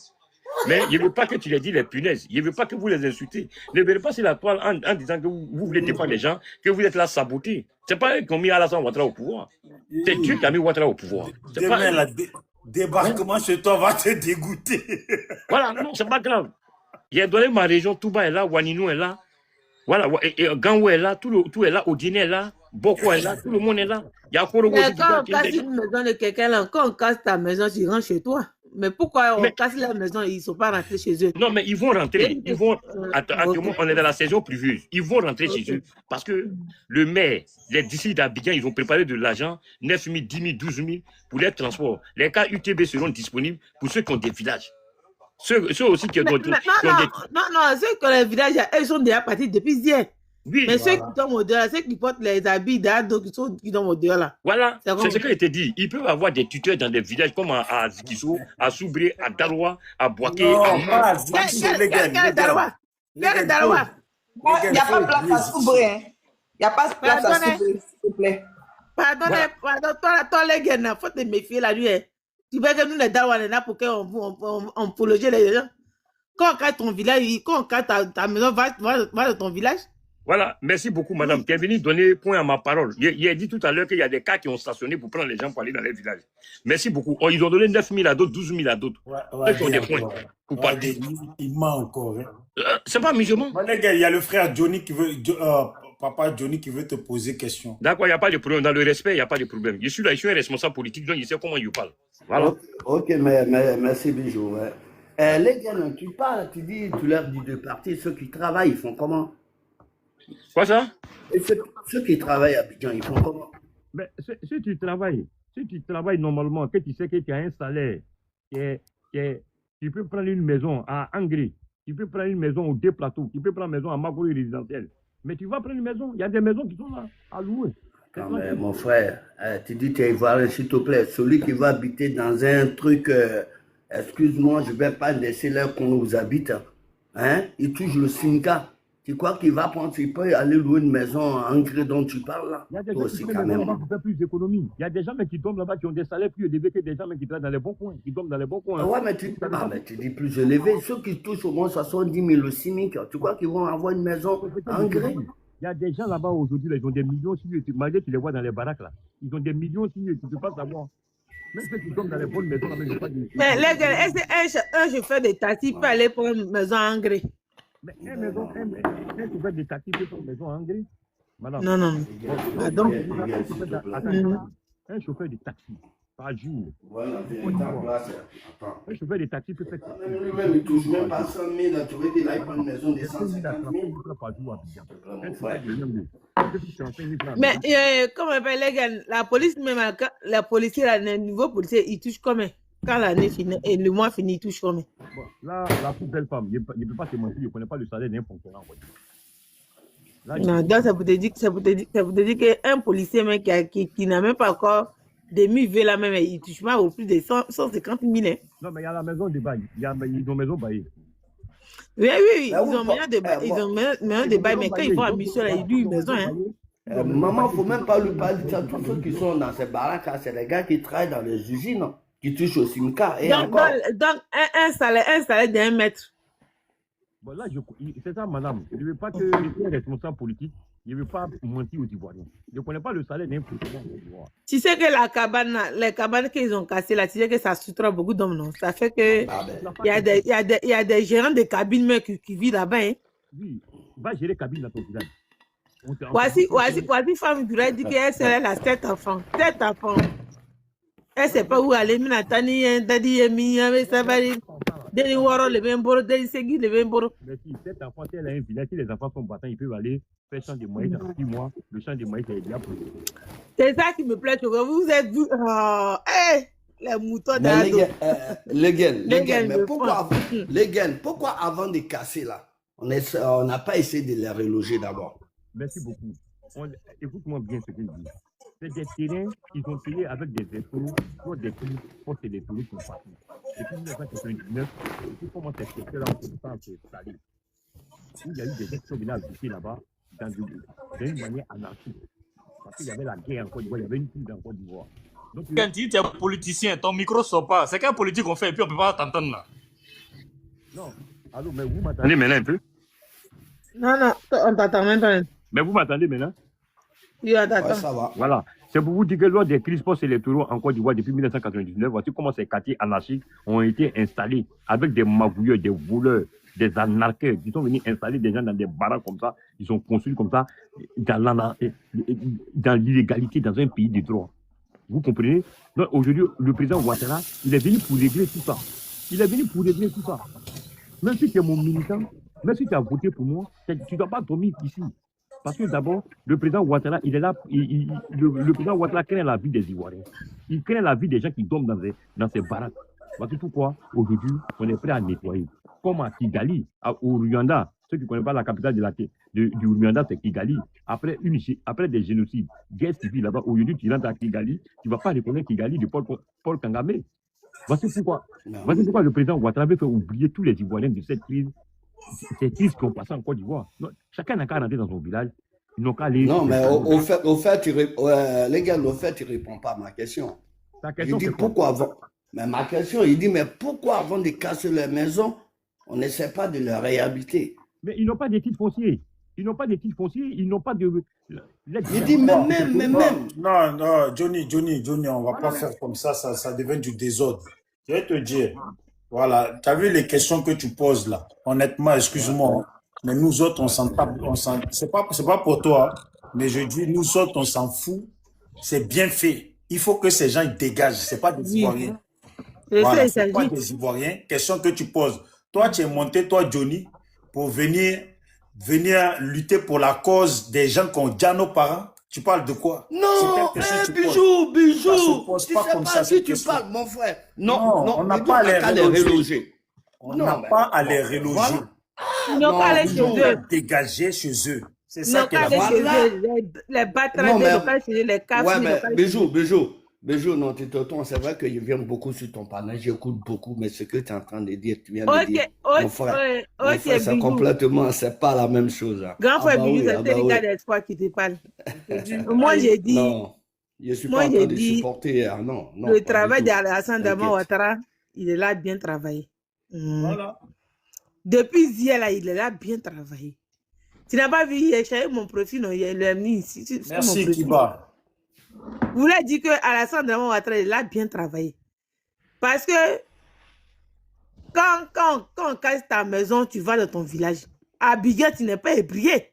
S1: Mais il ne veut pas que tu les dis les punaises. Il ne veut pas que vous les insultez. Ne venez pas sur la toile en disant que vous voulez défendre les gens, que vous êtes là sabotés. Ce n'est pas eux qui ont mis Alassane Ouattara au pouvoir. C'est Dieu qui a mis Ouattara au pouvoir.
S3: Demain, le débarquement chez toi va te dégoûter.
S1: Voilà, non, c'est pas grave. Il a donné ma région, Touba est là, Waninou est là. Voilà, et Gangou est là, tout est là, Odine est là, Boko est là, tout le monde est là. Il y a Korogo.
S5: Quand on casse une maison de quelqu'un là, quand on casse ta maison, tu rentres chez toi. Mais pourquoi on casse la maison et ils ne sont pas rentrés chez eux?
S1: Non, mais ils vont rentrer. Actuellement, on est dans la saison pluvieuse. Ils vont rentrer chez eux. Parce que le maire, les districts d'Abidjan, ils ont préparé de l'argent, 9 000, 10 000, 12 000 pour les transports. Les cas UTB seront disponibles pour ceux qui ont des villages. Ceux aussi qui ont des...
S5: Non, ceux qui ont des villages, ils sont déjà partis depuis hier. Oui, mais ceux qui sont au dehors, ceux qui portent les habits d'ado, qui sont au dehors là.
S1: Voilà, c'est ce que je t'ai dit. Ils peuvent avoir des tuteurs dans des villages comme à Zikiso, à Soubré, à Daroua, à Boaké.
S5: À Zikiso. Quel Daroua? Quel Daroua?
S2: Il n'y a pas de place à Soubré. Il n'y a pas de place à Soubré, s'il vous plaît.
S5: Pardon, toi les gars, il faut te méfier la nuit. Tu veux que nous les Daroua, on est là pour qu'on pour loger les gens. Quand on casse ton village, quand on casse ta maison, va dans ton village.
S1: Voilà, merci beaucoup, madame, qui est venue donner point à ma parole. Il a dit tout à l'heure qu'il y a des cas qui ont stationné pour prendre les gens pour aller dans les villages. Merci beaucoup. Oh, ils ont donné 9 000 à d'autres, 12 000 à d'autres. Ils ont des points pour partir.
S3: Il ment encore.
S1: C'est pas musulman.
S3: Les gars, il y a le frère Johnny qui veut, papa Johnny qui veut te poser question.
S1: D'accord, il n'y a pas de problème. Dans le respect, il n'y a pas de problème. Je suis là, je suis un responsable politique, donc je sais comment il parle. Voilà.
S6: Ok, mais merci, Bijou. Les gars, tu parles, tu dis, tu leur dis de partir. Ceux qui travaillent, ils font comment?
S1: Quoi ça?
S6: Et ceux qui travaillent à Abidjan, ils font comment?
S1: Mais si tu travailles normalement, que tu sais que tu as un salaire, tu peux prendre une maison à Angri, tu peux prendre une maison au Deux Plateaux, tu peux prendre une maison à Magori résidentielle. Mais tu vas prendre une maison, il y a des maisons qui sont là, à louer.
S6: Non, mais mon frère, tu dis tu es ivoirien, s'il te plaît, celui qui va habiter dans un truc, excuse-moi, je ne vais pas laisser l'air qu'on nous habite, hein? Il touche le syndicat. Tu crois qu'il va prendre, il peut aller louer une maison à Angers dont tu parles là?
S1: Il y a des gens qui prennent là-bas pour faire plus d'économies. Il y a des gens qui dorment là-bas qui ont des salaires plus élevés que des gens qui travaillent dans les bons coins, qui dorment dans les bons coins.
S6: Ouais, mais tu dis plus élevé. Ceux qui touchent au moins 70 000 le CIMIC, tu crois qu'ils vont avoir une maison à Angers?
S1: Il y a des gens là-bas aujourd'hui, ils ont des millions sur eux. Malgré que tu les vois dans les baraques là. Ils ont des millions sur eux, tu ne peux pas savoir. Même ceux qui dorment dans les bonnes maisons, là, pas de...
S5: Mais les gars, est-ce qu'un chauffeur de taxi peut aller pour une maison à Angers?
S1: Mais un chauffeur de taxi peut prendre une maison à Angers?
S5: Non. Pardon.
S1: Un chauffeur de taxi par jour.
S6: Voilà,
S1: Côte
S6: viens en
S1: d'Ivoire.
S6: place. Attends.
S1: Un chauffeur de taxi peut faire
S6: Lui-même, il touche même pas 100 000. Tu veux qu'il aille prendre une maison de
S1: des
S6: 150 000?
S1: 000 par jour à Abidjan.
S6: Mon
S1: Un
S6: frère.
S1: chauffeur de 1 000.
S5: Mais, comment on appelle les gars, la police, même, la policier, le niveau policier, il touche combien? Quand l'année finit et le mois finit, il touche combien?
S1: Bon, là, la plus belle femme, je ne peux pas te mentir, je ne connais pas le salaire d'un fonctionnaire en voiture. Là,
S5: Non, donc ça vous te dit, ça vous te dit qu'un policier même qui n'a même pas encore des 1000 V là même, il touche pas au plus de 150 000. Hein.
S1: non, mais il y a la maison de bail. Ils ont maison baillée.
S5: Oui,
S6: Mais
S5: ils
S6: vous,
S5: ont maison de bail, ils ont maison de bail, mais quand ils vont à mission, là, ils louent une maison. Hein.
S6: Maman, il ne faut même pas lui parler de ça. Tous ceux qui sont dans ces baraques, c'est les gars qui travaillent dans les usines, qui touchent au SIMCA. Et
S5: Donc,
S6: encore.
S5: un salaire d'1 mètre.
S1: Bon, là, c'est ça, madame. Je ne veux pas que je sois responsable politique. Je ne veux pas mentir aux Ivoiriens. Je ne connais pas le salaire d'un fonctionnaire en Ivoire.
S5: Tu sais que les cabanes qu'ils ont cassées là, tu sais que ça soustrait beaucoup d'hommes, non? Ça fait que
S6: Ah ben.
S5: il y a des gérants de cabines même qui vivent là-bas. Hein.
S1: Oui, va gérer cabine dans ton village.
S5: Voici, femme qui dit qu'elle serait la 7 enfants. 7 enfants. Elle ne sait pas où aller. Deni Waro, le même boro, Deni Segui, le même boro.
S1: Mais si cet enfant, si elle a un village, si les enfants sont battants, ils peuvent aller faire champ de maïs dans 6 mois. Le champ de maïs est déjà pour eux.
S5: C'est ça qui me plaît. Vous êtes vu. Oh, hey, les moutons
S6: Mais
S5: d'ado.
S6: les gars, mais pourquoi avant de casser là, on n'a pas essayé de les reloger d'abord?
S1: Merci beaucoup. Écoute-moi bien ce que je dis. C'est des terrains qu'ils ont payés avec des impôts pour des prix pour que les touristes sont partis. Depuis 1999, depuis comment ces secteurs-là ont commencé à s'installer. Il y a eu des actions qui habité là-bas d'une manière anarchique. Parce qu'il y avait la guerre en Côte d'Ivoire, il y avait une crise en Côte d'Ivoire. Donc,
S7: Quand tu es politicien, ton micro ne sort pas. C'est quelle politique on fait et puis on ne peut pas t'entendre là.
S1: non. Allô, mais vous m'entendez maintenant un peu?
S5: Non, on t'attend maintenant.
S1: Mais vous m'entendez maintenant?
S5: Oui, on t'attend.
S6: Ouais, ça va.
S1: Voilà. C'est pour vous dire que lors des crises post-électoraux en Côte d'Ivoire depuis 1999, voici comment ces quartiers anarchiques ont été installés avec des magouilleurs, des voleurs, des anarcheurs qui sont venus installer des gens dans des baraques comme ça. Ils sont construits comme ça dans l'illégalité, dans un pays de droit. Vous comprenez? Donc aujourd'hui, le président Ouattara, il est venu pour régler tout ça. Il est venu pour régler tout ça. Même si tu es mon militant, même si tu as voté pour moi, tu ne dois pas dormir ici. Parce que d'abord, le président Ouattara, il est là, le président Ouattara craint la vie des Ivoiriens. Il craint la vie des gens qui dorment dans ces baraques. Voici pourquoi, aujourd'hui, on est prêt à nettoyer. Comme à Kigali, au Rwanda, ceux qui ne connaissent pas la capitale du Rwanda, c'est Kigali. Après des génocides, guerre civile là-bas, aujourd'hui, tu rentres à Kigali, tu ne vas pas reconnaître Kigali de Paul Kagame. Voici pourquoi le président Ouattara veut faire oublier tous les Ivoiriens de cette crise. Ces crises qui ont passé en Côte d'Ivoire. Chacun n'a qu'à rentrer dans son village. Ils n'ont qu'à aller.
S6: Non, mais au fait, les gars, il ne répond pas à ma question. Je dis pourquoi avant. Mais ma question, il dit, mais pourquoi avant de casser leur maison, on n'essaie pas de les réhabiter?
S1: Mais ils n'ont pas de titres fonciers. Ils n'ont pas de titres fonciers, ils n'ont pas de.
S6: Il dit, mais même.
S3: Non, Johnny, on ne va pas faire comme ça, ça devient du désordre. Je vais te dire, voilà, tu as vu les questions que tu poses là. Honnêtement, excuse-moi, mais nous autres, c'est pas pour toi, mais je dis, nous autres, on s'en fout. C'est bien fait. Il faut que ces gens ils dégagent. C'est pas des Ivoiriens. Voilà, c'est pas des Ivoiriens. Question que tu poses. Toi, tu es monté, toi, Johnny, pour venir lutter pour la cause des gens qui ont déjà nos parents. Tu parles de quoi?
S6: Non, bijou. Tu sais pas si tu parles, mon frère. Non,
S3: on n'a pas à les reloger. On n'a pas à les reloger.
S5: Ils n'ont qu'à aller chez eux.
S3: Dégager chez eux. C'est
S5: Ils
S3: ça
S5: n'ont
S3: qu'elle
S5: qu'à
S3: a
S5: aller
S3: dit.
S5: chez eux. Les battre, les casser.
S6: Ouais, mais bijou, non, c'est vrai que je viens beaucoup sur ton panel, j'écoute beaucoup, mais ce que tu es en train de dire, tu viens de dire, mon frère, c'est complètement, c'est pas la même chose. Hein.
S5: Grand frère Bijou, c'est le gars d'espoir qui te parle. Moi, j'ai dit.
S6: Non, je suis pas en train de supporter. Non,
S5: le travail d'Alassane Dramane Ouattara, il est là bien travaillé.
S3: Voilà.
S5: Depuis hier, là, il est là bien travaillé. Tu n'as pas vu hier, j'ai mon profil, non, il est mis ici.
S3: Merci, Kiba.
S5: Vous voulez dire que Alassane Dramane Ouattara est là bien travaillé. Parce que quand on casse ta maison, tu vas dans ton village. À Abidjan, tu n'es pas ébrié.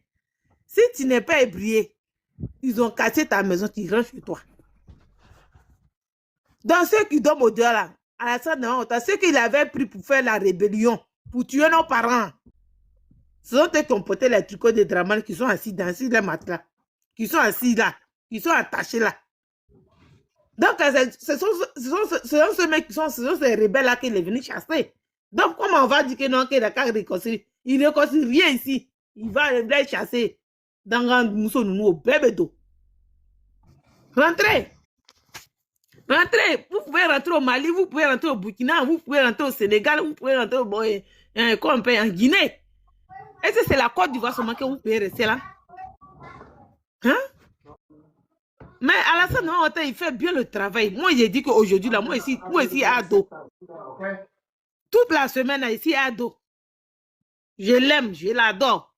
S5: Si tu n'es pas ébrié, ils ont cassé ta maison, tu rentres chez toi. Dans ceux qui dorment au dehors là, Alassane Ouattara, ceux qu'il avait pris pour faire la rébellion, pour tuer nos parents, ce sont eux qui ont porté les tricots de Draman qui sont assis dans les matelas, qui sont assis là, qui sont attachés là. Donc, ce sont ces mecs qui sont, ce sont ces rebelles-là qu'il est venu chasser. Donc, comment on va dire que non, que Dakar réconcilie? Il ne réconcilie rien ici. Il va les chasser dans Grand Moussonounou au bébé d'eau. Rentrez. Rentrez. Vous pouvez rentrer au Mali, vous pouvez rentrer au Burkina, vous pouvez rentrer au Sénégal, vous pouvez rentrer en Guinée. Est-ce que c'est la Côte d'Ivoire seulement que vous pouvez rester là? Hein? Mais Alassane Ouattara, il fait bien le travail. Moi, j'ai dit qu'aujourd'hui, là, moi ici à Ado. Toute la semaine, là, ici à Ado. Je l'aime, je l'adore.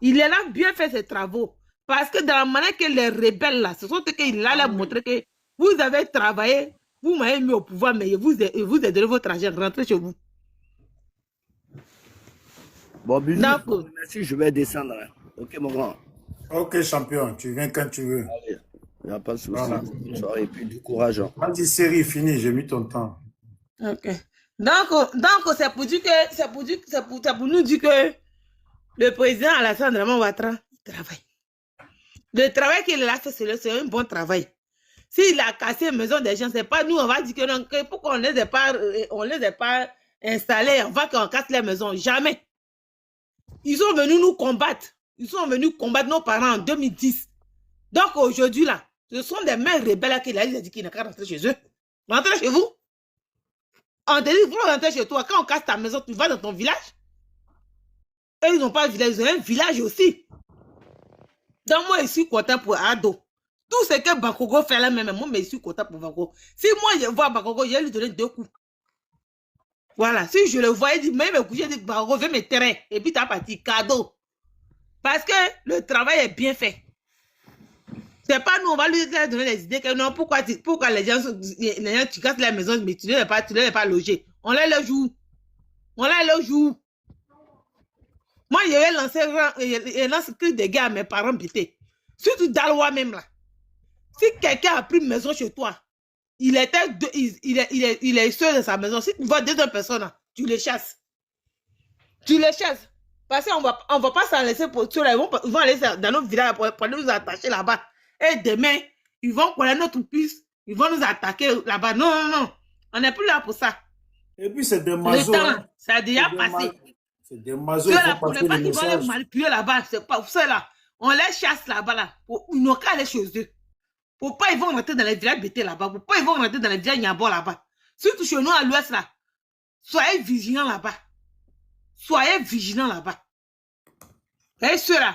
S5: Il est là bien fait ses travaux. Parce que dans la manière que les rebelles, là, ce sont eux qui allait montrer que vous avez travaillé, vous m'avez mis au pouvoir, mais vous avez donné votre argent. Rentrez chez vous.
S6: Bon, bisous. Merci, je vais descendre. Hein. Ok, mon grand.
S3: Ok, champion, tu viens quand tu veux.
S6: Allez, il n'y a pas de souci.
S3: Voilà.
S6: Bonne soirée et puis du courage. Hein.
S3: Vas-y, série, fini, j'ai mis ton temps.
S5: Ok. Donc c'est pour dire que c'est pour nous dire que le président Alassane Ouattara travaille. Le travail qu'il a fait, c'est un bon travail. S'il a cassé la maison des gens, c'est pas nous, on va dire que non, que pourquoi on les a pas installés, on va qu'on casse les maisons. Jamais. Ils sont venus nous combattre. Ils sont venus combattre nos parents en 2010. Donc aujourd'hui, là, ce sont des mères rebelles qui a dit qu'ils n'ont qu'à rentrer chez eux. Rentrez chez vous. On te dit, il faut rentrer chez toi. Quand on casse ta maison, tu vas dans ton village. Eux, ils n'ont pas de village, ils ont un village aussi. Donc moi, je suis content pour Ado. Tout ce que Bakogo fait là même, moi, je suis content pour Bakogo. Si moi, je vois Bakogo, je vais lui donner 2 coups. Voilà, si je le vois, il dit, même je dis, Bakogo, viens me terrain. Et puis, tu as parti cadeau. Parce que le travail est bien fait. C'est pas nous, on va lui donner des idées que non, pourquoi les gens, tu casses la maison, mais tu ne l'as pas logé. On les joue. On les joue. Moi, je vais lancer cri de guerre à mes parents bêtés. Surtout Daloa même là. Si quelqu'un a pris une maison chez toi, il est seul dans sa maison. Si tu vois 2 personnes, tu les chasses. Tu les chasses. Parce qu'on va pas s'en laisser pour ceux-là. Ils vont aller dans notre village pour nous attacher là-bas. Et demain, ils vont connaître notre piste. Ils vont nous attaquer là-bas. Non, non, non. On n'est plus là pour ça.
S3: Et puis, c'est des mazos.
S5: Le temps, ça a déjà passé.
S3: C'est des mazos. Ceux-là,
S5: pour ne pas qu'ils vont les manipuler là-bas. C'est pas pour ceux-là. On les chasse là-bas. Là. Ils n'ont qu'à aller chez eux. Pour pas ils vont rentrer dans les villages bêtés là-bas. Pour pas ils vont rentrer dans les villages Nyabo là-bas. Surtout chez nous à l'ouest là. Soyez vigilants là-bas. Soyez vigilants là-bas. Et ceux-là,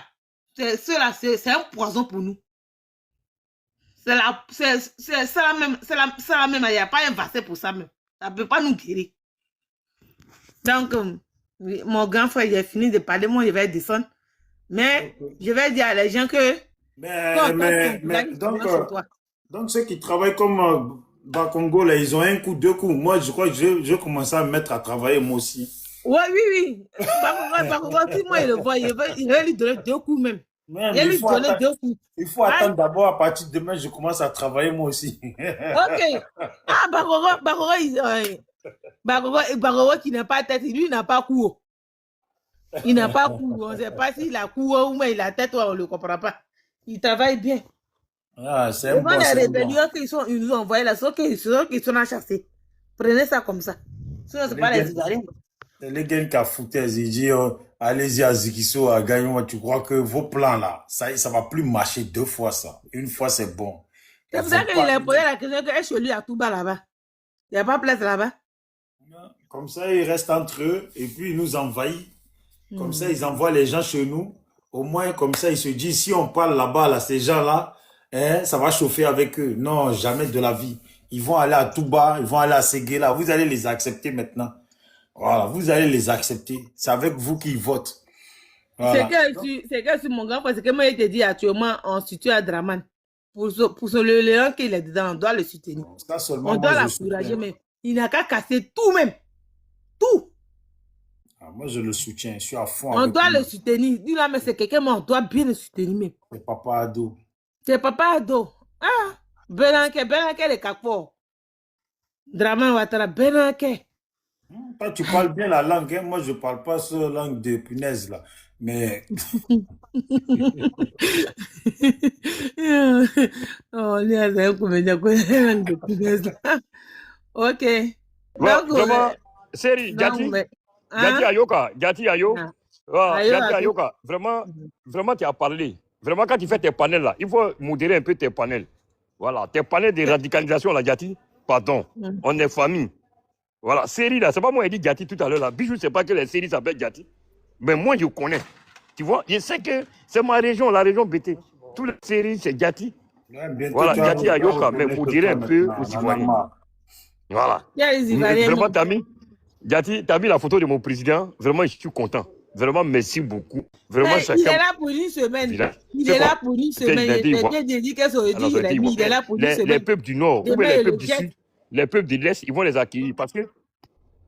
S5: c'est un poison pour nous. C'est la même, il n'y a pas un vaccin pour ça même. Ça ne peut pas nous guérir. Donc, mon grand frère, il a fini de parler, moi, je vais descendre. Mais, je vais dire à les gens que...
S3: Donc, ceux qui travaillent comme Bakongo, là, ils ont 1 coup, 2 coups. Moi, je crois que je vais commencer à me mettre à travailler, moi aussi.
S5: Ouais, oui. Bakongo, si moi, il le voit, il va lui donner 2 coups même.
S3: Il faut attendre d'abord, à partir de demain, je commence à travailler moi aussi.
S5: Ok. Ah, Bakogo qui n'a pas tête, lui, il n'a pas cou. Il n'a pas cou. On ne sait pas s'il a cou ou mais il a tête, on ne le comprend pas. Il travaille bien.
S3: Ah, c'est un bon.
S5: Les rébellions qu'ils nous ont envoyés là, ceux qui sont chassés. Prenez ça comme ça. Sinon, ce n'est pas les Ivoiriens.
S3: Les gars qui a foutu, ils disent allez-y à Zikiso, à Gagnon, tu crois que vos plans là, ça va plus marcher 2 fois ça. 1 fois c'est bon.
S5: C'est pour ça qu'il a posé la question que est-ce que lui à tout bas là-bas. Il n'y a pas de place là-bas.
S3: Comme ça, ils restent entre eux et puis ils nous envahissent. Comme ça, ils envoient les gens chez nous. Au moins, comme ça, ils se disent si on parle là-bas, là, ces gens-là, hein, ça va chauffer avec eux. Non, jamais de la vie. Ils vont aller à Touba, ils vont aller à Séguéla. Vous allez les accepter maintenant. Voilà, vous allez les accepter. C'est avec vous qu'ils votent. Voilà.
S5: C'est que mon grand frère, c'est que moi, il te dit actuellement, on se situe à Draman. Pour le lion qu'il est dedans, on doit le soutenir.
S3: Ça seulement,
S5: on doit l'encourager, mais il n'a qu'à casser tout même. Tout.
S3: Ah, moi, je le soutiens. Je suis à fond.
S5: On doit le soutenir. Dis là, mais c'est quelqu'un, mais on doit bien le soutenir même.
S3: C'est Papa Ado.
S5: C'est Papa Ado. Ah, Belanke, le Kakpo. Draman Ouattara, Benake.
S3: Toi, tu parles bien la langue, hein? Moi, je parle pas ce langue de punaise, là. Mais
S5: Oh, lui, c'est un comédien qui a langue de punaise. Ok.
S1: Ouais,
S5: Donc,
S1: vraiment, Seri,
S5: donc,
S1: Gati,
S5: mais,
S1: Gati
S5: hein?
S1: Ayoka, Gati Ayo,
S5: Ah.
S1: ouais,
S5: Ayo,
S1: Gati
S5: Ayo.
S1: Ayoka, vraiment, tu as parlé. Vraiment, quand tu fais tes panels là, il faut modérer un peu tes panels. Voilà, tes panels de radicalisation là, Gati, pardon, on est famille. Voilà, Seri là, c'est pas moi qui ai dit Gati tout à l'heure là. Bijou, c'est pas que les séries s'appellent Gati. Mais moi, je connais. Tu vois, je sais que c'est ma région, la région BT. Toutes les séries, c'est Gati.
S3: ouais, bientôt,
S1: Voilà,
S3: tu vas
S1: Gati Ayoka, mais
S3: reconnaître
S1: modérer un
S3: toi
S1: peu
S3: maintenant.
S1: aux
S3: On en a
S1: Ivoiriens.
S3: marre.
S1: Voilà.
S5: Il y a les Ivoiriens.
S1: Vraiment,
S5: non?
S1: t'as mis, Gati, t'as mis la photo de mon président. Vraiment, je suis content. Vraiment, merci beaucoup. Vraiment,
S5: Mais il est
S1: chacun.
S5: là pour une semaine.
S1: Village.
S5: Il
S1: C'est
S5: est là
S1: quoi?
S5: pour une
S1: C'est qu'il
S5: semaine.
S1: a
S5: Il
S1: dit,
S5: était
S1: voilà.
S5: bien dit qu'est-ce qu'il
S1: Alors,
S5: dit. Il a dit, il est là pour une
S1: les
S5: semaine.
S1: peuples du Nord, ou
S5: Demain,
S1: bien les
S5: il
S1: peuples
S5: le
S1: du
S5: jette.
S1: Sud, les peuples de l'Est, ils vont les accueillir. Parce que,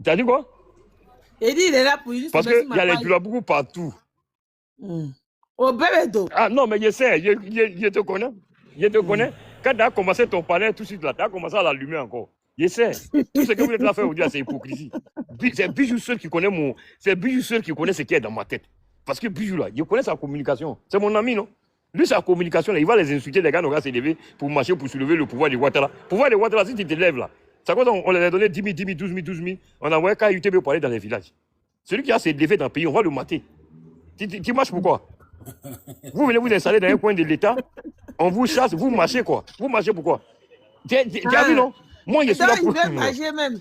S1: t'as dit quoi?
S5: Il dit, il est là pour une
S1: Parce
S5: semaine.
S1: qu'il y a les Djoulaboukou partout.
S5: Au bébé.
S1: Ah non, mais je sais, je te connais. Je te connais. Quand tu as commencé ton panel, tout de suite là, tu as commencé à l'allumer encore. Je sais. Tout ce que vous êtes là à faire aujourd'hui, c'est hypocrisie. C'est Bijou seul qui connaît c'est Bijou seul qui connaît ce qui est dans ma tête. Parce que Bijou là, je connais sa communication. C'est mon ami, non? Lui, sa communication là, il va les insulter, les gars n'ont qu'à se lever pour marcher, pour soulever le pouvoir de Ouattara. Le pouvoir de Ouattara, si tu te lèves là, c'est quoi on leur a donné 10 000, 10 000, 12 000, 12 000. On a envoyé KUTB pour aller dans les villages. Celui qui a ses défaites dans le pays, on va le mater. Tu marches pourquoi? Vous venez vous installer dans un coin de l'État, on vous chasse, vous marchez quoi? Vous marchez pourquoi? Tu as vu, non? Moi, je suis là
S5: Donc,
S1: pour...
S5: il veut marcher même.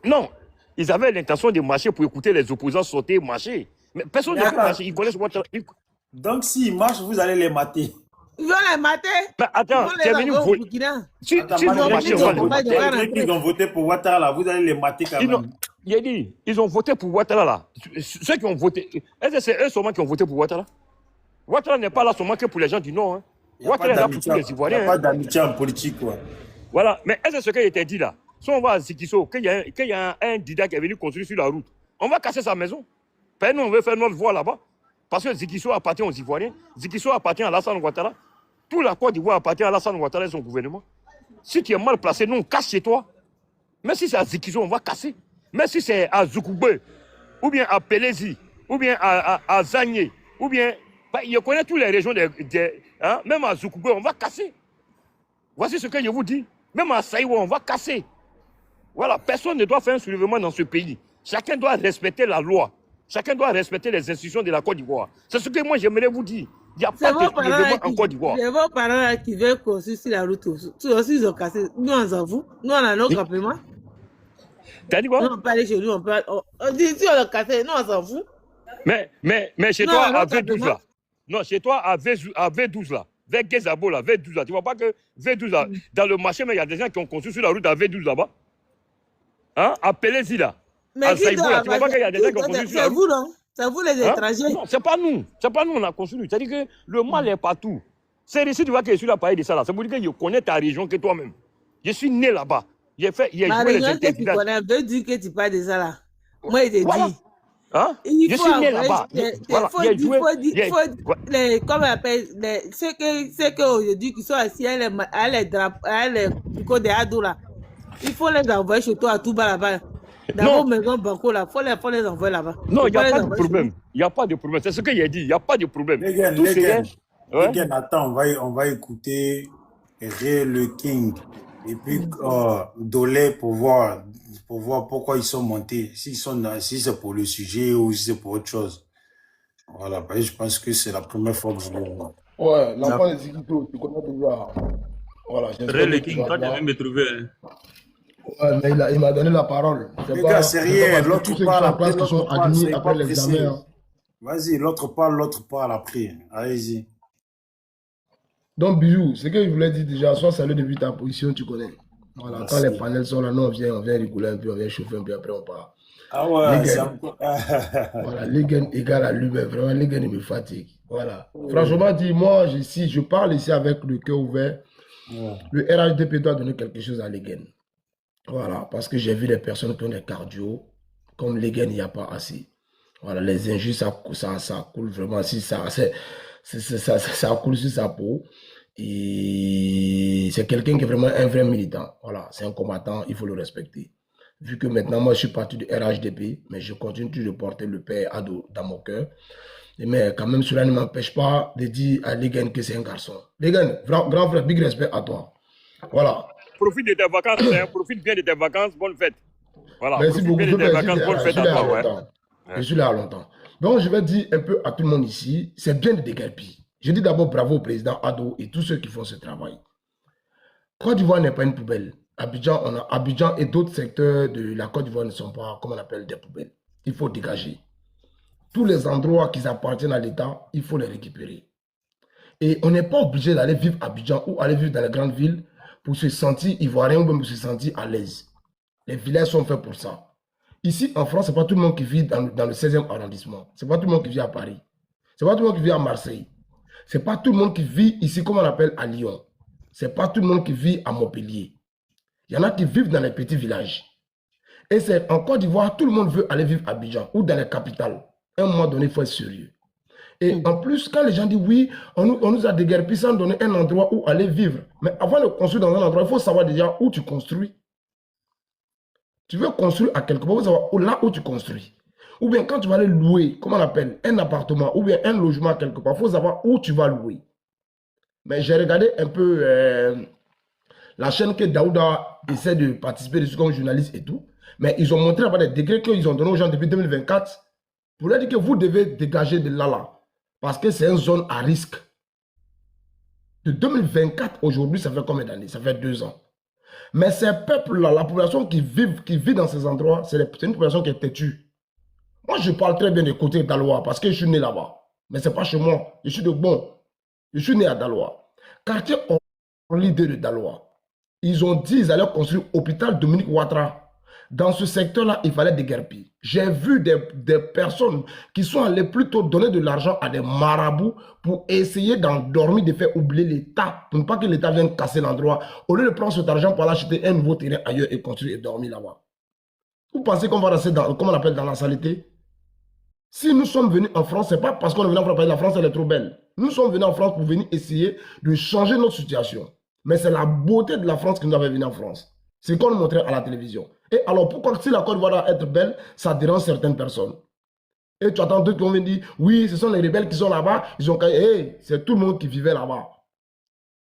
S1: Non, ils avaient l'intention de marcher pour écouter les opposants sauter, marcher. Mais personne ne peut
S3: Attends.
S1: marcher, ils connaissent Ouattara.
S3: Donc, s'ils marchent, vous allez les mater.
S5: Ils vont les mater.
S1: Mais attends,
S5: Ils
S1: tu es
S5: vont les
S1: venu
S5: envoyer au
S1: voler.
S5: Burkina.
S1: Si
S3: Attends,
S1: ils ont
S3: madame,
S1: marché,
S3: ils
S1: on va
S3: ont
S1: les
S5: voté.
S3: voté.
S1: mater.
S3: Les mecs qui ont voté pour Ouattara, là, vous allez les mater quand même.
S1: Il a dit, ils ont voté pour Ouattara là. Ceux qui ont voté, est-ce que c'est eux seulement qui ont voté pour Ouattara? Ouattara n'est pas là seulement que pour les gens du Nord. Hein.
S3: Il n'y a
S1: Ouattara est là pour tous les
S3: il n'y a
S1: Ivoiriens.
S3: pas
S1: Hein.
S3: d'amitié en politique, quoi.
S1: Voilà, mais est-ce que ce qui a été dit là? Si on va à Zikiso, qu'il y a un Dida qui est venu construire sur la route, on va casser sa maison. Puis nous, on veut faire notre voie là-bas. Parce que Zikiso appartient aux Ivoiriens. Zikiso appartient à Alassane Ouattara. Tout la Côte d'Ivoire appartient à Alassane Ouattara et son gouvernement. Si tu es mal placé, nous, on casse chez toi. Mais si c'est à Zikiso, on va casser. Mais si c'est à Zoukoube, ou bien à Pélézi, ou bien à Zagné, ou bien... Bah, je connais toutes les régions, hein, même à Zoukoube, on va casser. Voici ce que je vous dis. Même à Saïwa, on va casser. Voilà, personne ne doit faire un soulèvement dans ce pays. Chacun doit respecter la loi. Chacun doit respecter les institutions de la Côte d'Ivoire. C'est ce que moi j'aimerais vous dire. Il n'y a pas de soulèvement en Côte d'Ivoire.
S5: C'est vos parents là qui veulent construire sur la route. Eux aussi, ils ont cassé. Nous, on s'en fout. Nous, on a nos campements.
S1: T'as dit quoi?
S5: Nous, on peut aller chez nous. On dit si on l'a cassé, nous, on s'en fout.
S1: Mais chez
S5: Non,
S1: toi,
S5: non,
S1: à V12
S5: simplement.
S1: là. Non, chez toi, à V12 là. Vers Gezabo là, V12 là. Tu vois pas que V12 là, dans le marché, mais il y a des gens qui ont construit sur la route à V12 là-bas. Hein? À Pélézi là.
S5: Mais
S1: À
S5: qui
S1: Saïbo
S5: doit
S1: là. Tu vois pas qu'il y a des gens qui ont
S5: avoir-
S1: construit sur la
S5: C'est
S1: route.
S5: vous, non? C'est vous, les
S1: Hein?
S5: étrangers.
S1: Non, c'est pas nous. C'est pas nous, on a construit. C'est-à-dire que le mal est partout. C'est ici, tu vois que je suis là parler de ça là. C'est pour dire que je connais ta région que toi-même. Je suis né là-bas. J'ai
S5: Ma
S1: joué les
S5: région que tu
S1: intervillages.
S5: connais veut dire que tu parles de ça là. Moi, il te
S1: Voilà.
S5: dit.
S1: Hein?
S5: Il
S1: Je
S5: faut
S1: suis né
S5: envoyer-
S1: là-bas. Voilà.
S5: faut
S1: J'ai
S5: dire,
S1: joué.
S5: comment on appelle, ceux qui aujourd'hui qui sont assis à les drapeaux, à les picots des ados là. Il faut les envoyer chez toi à tout bas là-bas. Dans
S1: Non.
S5: vos maisons banco là, faut les envoyer là-bas.
S1: Non,
S5: Faut
S1: il n'y a
S5: les
S1: pas de
S5: envoyer chez
S1: problème. Il n'y a pas de problème. C'est ce que j'ai dit. Il n'y a pas de problème.
S3: Les gars,
S1: Tout c'est... Ouais.
S3: attends, on va écouter Ray le King et puis Dolé pour voir pourquoi ils sont montés. Si c'est pour le sujet ou si c'est pour autre chose. Voilà, parce que je pense que c'est la première fois que je le vois.
S4: Ouais, l'enfant de Zigito, tu connais déjà. Voilà, j'espère
S7: Ray le
S4: que tu
S7: King,
S4: vas
S7: toi, tu
S4: voir.
S7: viens me trouver. Hein.
S4: Ouais, mais il m'a donné la parole.
S3: Les gars, c'est rien. L'autre
S4: Tous ceux qui sont
S3: parle
S4: en place,
S3: après,
S4: qui sont
S3: l'autre parle.
S4: admis
S3: C'est
S4: après
S3: pas pressé.
S4: l'examen. Hein.
S3: Vas-y, l'autre parle après. Allez-y.
S4: Donc, Bijou, ce que je voulais dire déjà, soit salut depuis ta position, tu connais. Voilà,
S3: Merci.
S4: quand les panels sont là, nous, on vient rigoler un peu, on vient chauffer un peu, après on part.
S3: Ah ouais,
S4: Les
S3: c'est
S4: gars.
S3: un...
S4: Voilà, les gars égale à lui, mais vraiment, les gars, ils me fatiguent. Voilà. Franchement, dit, moi, si je parle ici avec le cœur ouvert,
S3: Ouais.
S4: le RHDP doit donner quelque chose à Legen. Voilà, parce que j'ai vu des personnes qui ont des cardio, comme Legen, il n'y a pas assez. Voilà, les injures, ça coule vraiment, si ça coule sur sa peau. Et c'est quelqu'un qui est vraiment un vrai militant. Voilà, c'est un combattant, il faut le respecter. Vu que maintenant, moi, je suis parti du RHDP, mais je continue toujours de porter le père Ado dans mon cœur. Mais quand même, cela ne m'empêche pas de dire à Legan que c'est un garçon. Legan, grand frère, big respect à toi. Voilà.
S1: Profite de tes vacances, hein, profite bien de tes vacances, bonne fête. Voilà,
S4: Merci
S1: profite
S4: beaucoup.
S1: bien de tes vacances, bonne fête à toi. Ouais.
S4: Je suis là à longtemps. Donc, je vais dire un peu à tout le monde ici, c'est bien de déguerpir. Je dis d'abord bravo au président Ado et tous ceux qui font ce travail. Côte d'Ivoire n'est pas une poubelle. Abidjan et d'autres secteurs de la Côte d'Ivoire ne sont pas, comme on appelle, des poubelles. Il faut dégager. Tous les endroits qui appartiennent à l'État, il faut les récupérer. Et on n'est pas obligé d'aller vivre à Abidjan ou aller vivre dans les grandes villes pour se sentir ivoirien ou même pour se sentir à l'aise. Les villages sont faits pour ça. Ici, en France, ce n'est pas tout le monde qui vit dans le 16e arrondissement. Ce n'est pas tout le monde qui vit à Paris. Ce n'est pas tout le monde qui vit à Marseille. Ce n'est pas tout le monde qui vit ici, comme on appelle, à Lyon. Ce n'est pas tout le monde qui vit à Montpellier. Il y en a qui vivent dans les petits villages. Et c'est en Côte d'Ivoire, tout le monde veut aller vivre à Abidjan ou dans les capitales. À un moment donné, il faut être sérieux. Et en plus, quand les gens disent oui, on nous a déguerpi sans donner un endroit où aller vivre. Mais avant de construire dans un endroit, il faut savoir déjà où tu construis. Tu veux construire à quelque part, il faut savoir là où tu construis. Ou bien quand tu vas aller louer, comment on appelle, un appartement ou bien un logement quelque part, il faut savoir où tu vas louer. Mais j'ai regardé un peu la chaîne que Daouda essaie de participer dessus comme journaliste et tout. Mais ils ont montré des décrets qu'ils ont donnés aux gens depuis 2024 pour leur dire que vous devez dégager de là. Parce que c'est une zone à risque. De 2024, aujourd'hui, ça fait combien d'années? Ça fait 2 ans. Mais ces peuples-là, la population qui vit dans ces endroits, c'est une population qui est têtue. Moi, je parle très bien des côtés d'Aloa parce que je suis né là-bas. Mais ce n'est pas chez moi. Je suis de bon. Je suis né à Daloa. Quartier l'idée de Daloa. Ils ont dit qu'ils allaient construire l'hôpital Dominique Ouattara. Dans ce secteur-là, il fallait déguerpir. J'ai vu des personnes qui sont allées plutôt donner de l'argent à des marabouts pour essayer d'endormir, de faire oublier l'État, pour ne pas que l'État vienne casser l'endroit, au lieu de prendre cet argent pour aller acheter un nouveau terrain ailleurs et construire et dormir là-bas. Vous pensez qu'on va rester dans, comme on appelle, dans la saleté? Si nous sommes venus en France, ce n'est pas parce qu'on est venu en France, parce que la France elle est trop belle. Nous sommes venus en France pour venir essayer de changer notre situation. Mais c'est la beauté de la France qui nous avait venus en France. C'est ce qu'on nous montrait à la télévision. Et alors, pourquoi si la Côte d'Ivoire doit être belle, ça dérange certaines personnes? Et tu attends d'autres qui vont venir dire, oui, ce sont les rebelles qui sont là-bas, ils ont hey, c'est tout le monde qui vivait là-bas.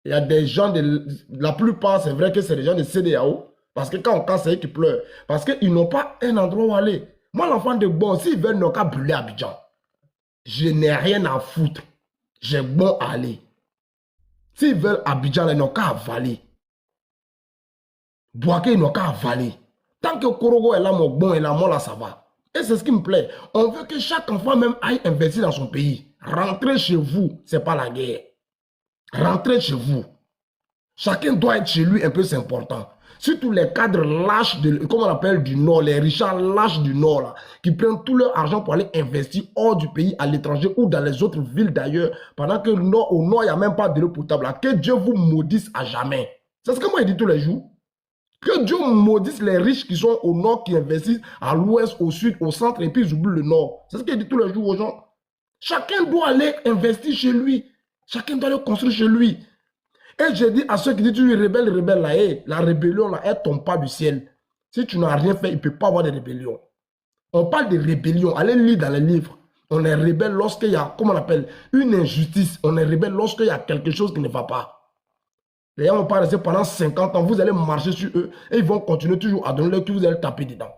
S4: Il y a des gens, la plupart, c'est vrai que c'est des gens de CEDEAO, parce que quand on casse, c'est eux qui pleurent. Parce qu'ils n'ont pas un endroit où aller. Moi, l'enfant de bon, s'ils veulent n'ont qu'à brûler Abidjan, je n'ai rien à foutre. J'ai bon à aller. S'ils veulent Abidjan, ils n'ont qu'à avaler. Boaké, ils n'ont qu'à avaler. Tant que Korogo est là, mon bon est là, moi là, ça va. Et c'est ce qui me plaît. On veut que chaque enfant même aille investir dans son pays. Rentrer chez vous, ce n'est pas la guerre. Rentrer chez vous. Chacun doit être chez lui un peu, c'est important. Surtout les cadres lâches, comme on appelle du Nord, les richards lâches du Nord, là, qui prennent tout leur argent pour aller investir hors du pays, à l'étranger ou dans les autres villes d'ailleurs, pendant que au Nord, il n'y a même pas de l'eau potable. Là. Que Dieu vous maudisse à jamais. C'est ce que moi je dis tous les jours. Que Dieu maudisse les riches qui sont au Nord, qui investissent à l'Ouest, au Sud, au Centre, et puis ils oublient le Nord. C'est ce que je dis tous les jours aux gens. Chacun doit aller investir chez lui. Chacun doit aller construire chez lui. Et je dis à ceux qui disent tu es rebelle, là, hey, la rébellion, là, elle ne tombe pas du ciel. Si tu n'as rien fait, il ne peut pas avoir de rébellion. On parle de rébellion. Allez lire dans les livres. On est rebelle lorsqu'il y a, comment on appelle, une injustice. On est rebelle lorsqu'il y a quelque chose qui ne va pas. Les gens vont pas rester pendant 50 ans. Vous allez marcher sur eux et ils vont continuer toujours à donner leur que vous allez taper dedans.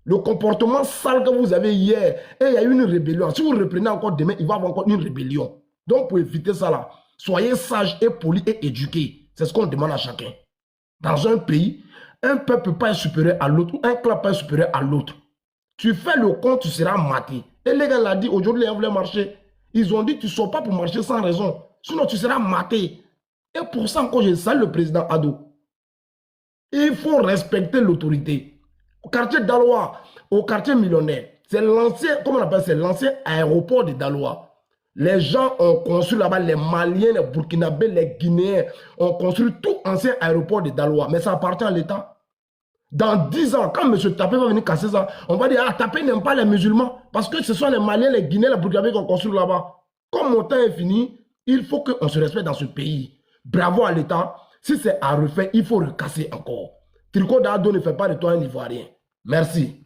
S4: Le comportement sale que vous avez hier, et il y a eu une rébellion. Si vous reprenez encore demain, il va y avoir encore une rébellion. Donc pour éviter ça là, soyez sages et polis et éduqués. C'est ce qu'on demande à chacun. Dans un pays, un peuple ne peut pas être supérieur à l'autre ou un clan ne peut pas être supérieur à l'autre. Tu fais le compte, tu seras maté. Et les gars l'ont dit, aujourd'hui les gens voulaient marcher. Ils ont dit, tu ne sors pas pour marcher sans raison. Sinon tu seras maté. Et pour ça encore, je salue le président Ado. Il faut respecter l'autorité. Au quartier d'Aloa, au quartier millionnaire, c'est l'ancien, comment on appelle, c'est l'ancien aéroport de Daloa. Les gens ont construit là-bas, les Maliens, les Burkinabés, les Guinéens, ont construit tout ancien aéroport de Daloa. Mais ça appartient à l'État. Dans 10 ans, quand M. Tapé va venir casser ça, on va dire, ah, Tapé n'aime pas les musulmans. Parce que ce sont les Maliens, les Guinéens, les Burkinabés qui ont construit là-bas. Comme mon temps est fini, il faut qu'on se respecte dans ce pays. Bravo à l'État. Si c'est à refaire, il faut recasser encore. Tricot d'Ado ne fait pas de toi un Ivoirien. Merci.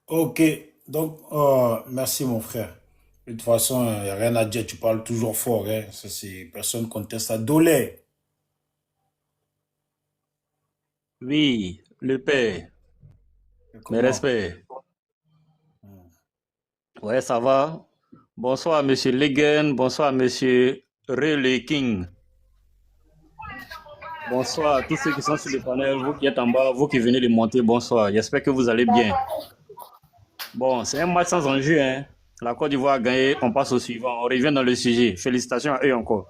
S3: Ok, donc merci mon frère. De toute façon, il n'y a rien à dire, tu parles toujours fort, hein. Ça, c'est personne conteste à Dolé.
S7: Oui, le père. Mes
S3: Comment?
S7: respects. Ouais, ça va. Bonsoir, monsieur Legen. Bonsoir, monsieur Ray King. Bonsoir à tous ceux qui sont sur le panel, vous qui êtes en bas, vous qui venez de monter, bonsoir. J'espère que vous allez bien. Bon, c'est un match sans enjeu, hein. La Côte d'Ivoire a gagné, on passe au suivant. On revient dans le sujet. Félicitations à eux encore.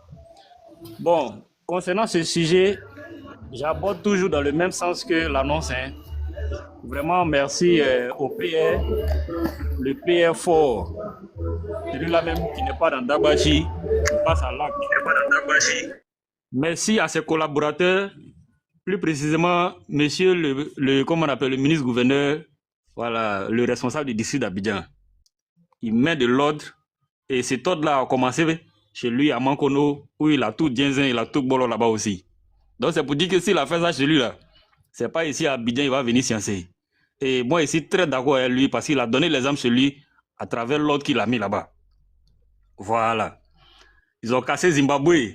S7: Bon, concernant ce sujet, j'aborde toujours dans le même sens que l'annonce, hein. Vraiment, merci au PR, le PR fort. Celui-là même qui n'est pas dans Dabachi, qui passe à l'acte. Merci à ses collaborateurs, plus précisément, monsieur comment on appelle, le ministre-gouverneur, voilà, le responsable du district d'Abidjan. Il met de l'ordre et cet ordre-là a commencé chez lui à Mankono, où il a tout Dienzen, il a tout Bolo là-bas aussi. Donc c'est pour dire que s'il a fait ça chez lui là, c'est pas ici à Abidjan, il va venir sciencer. Et moi ici très d'accord avec lui parce qu'il a donné l'exemple chez lui à travers l'ordre qu'il a mis là-bas. Voilà. Ils ont cassé Zimbabwe.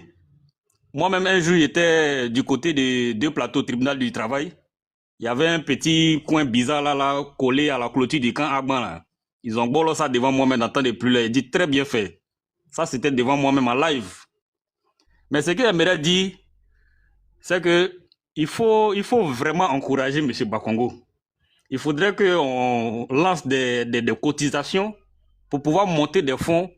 S7: Moi-même, un jour, j'étais du côté de deux plateaux tribunal du travail. Il y avait un petit coin bizarre là, collé à la clôture du camp Agban là. Ils ont bolé ça devant moi-même, n'entendez plus là. Il dit très bien fait. Ça, c'était devant moi-même en live. Mais ce que j'aimerais dire, c'est que il faut vraiment encourager M. Bakongo. Il faudrait qu'on lance des cotisations pour pouvoir monter des fonds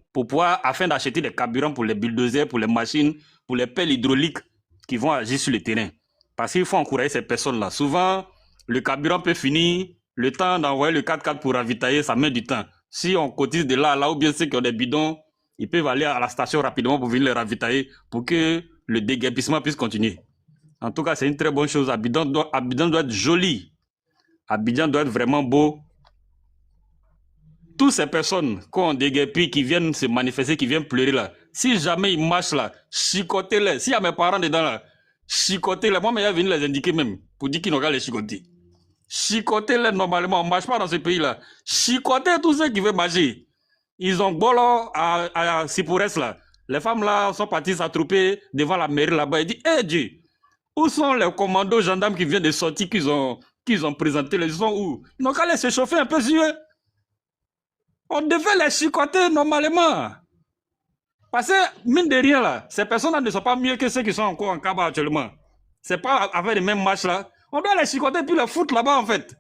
S7: afin d'acheter des carburants pour les bulldozers, pour les machines, pour les pelles hydrauliques qui vont agir sur le terrain. Parce qu'il faut encourager ces personnes-là. Souvent, le carburant peut finir, le temps d'envoyer le 4x4 pour ravitailler, ça met du temps. Si on cotise de là à là, ou bien ceux qui ont des bidons, ils peuvent aller à la station rapidement pour venir les ravitailler pour que le déguerpissement puisse continuer. En tout cas, c'est une très bonne chose. Abidjan doit être joli. Abidjan doit être vraiment beau. Toutes ces personnes qui ont déguerpi, qui viennent se manifester, qui viennent pleurer là, si jamais ils marchent là, chicotez-les. S'il y a mes parents dedans là, chicotez-les. Moi, mais je vais venir les indiquer même pour dire qu'ils n'ont qu'à les chicoter. Chicotez-les normalement, on ne marche pas dans ce pays-là. Chicotez tous ceux qui veulent marcher. Ils ont bolo à Sipoures là. Les femmes là sont parties s'attrouper devant la mairie là-bas. Ils disent, hé Dieu, où sont les commandos gendarmes qui viennent de sortir, qu'ils ont présenté, ils sont où? Ils n'ont qu'à les se chauffer un peu sur eux. On devait les chicoter normalement. Parce que, mine de rien, là, ces personnes-là ne sont pas mieux que ceux qui sont encore en cabas actuellement. C'est pas avec les mêmes matchs là. On doit les chicoter puis les foutre là-bas, en fait.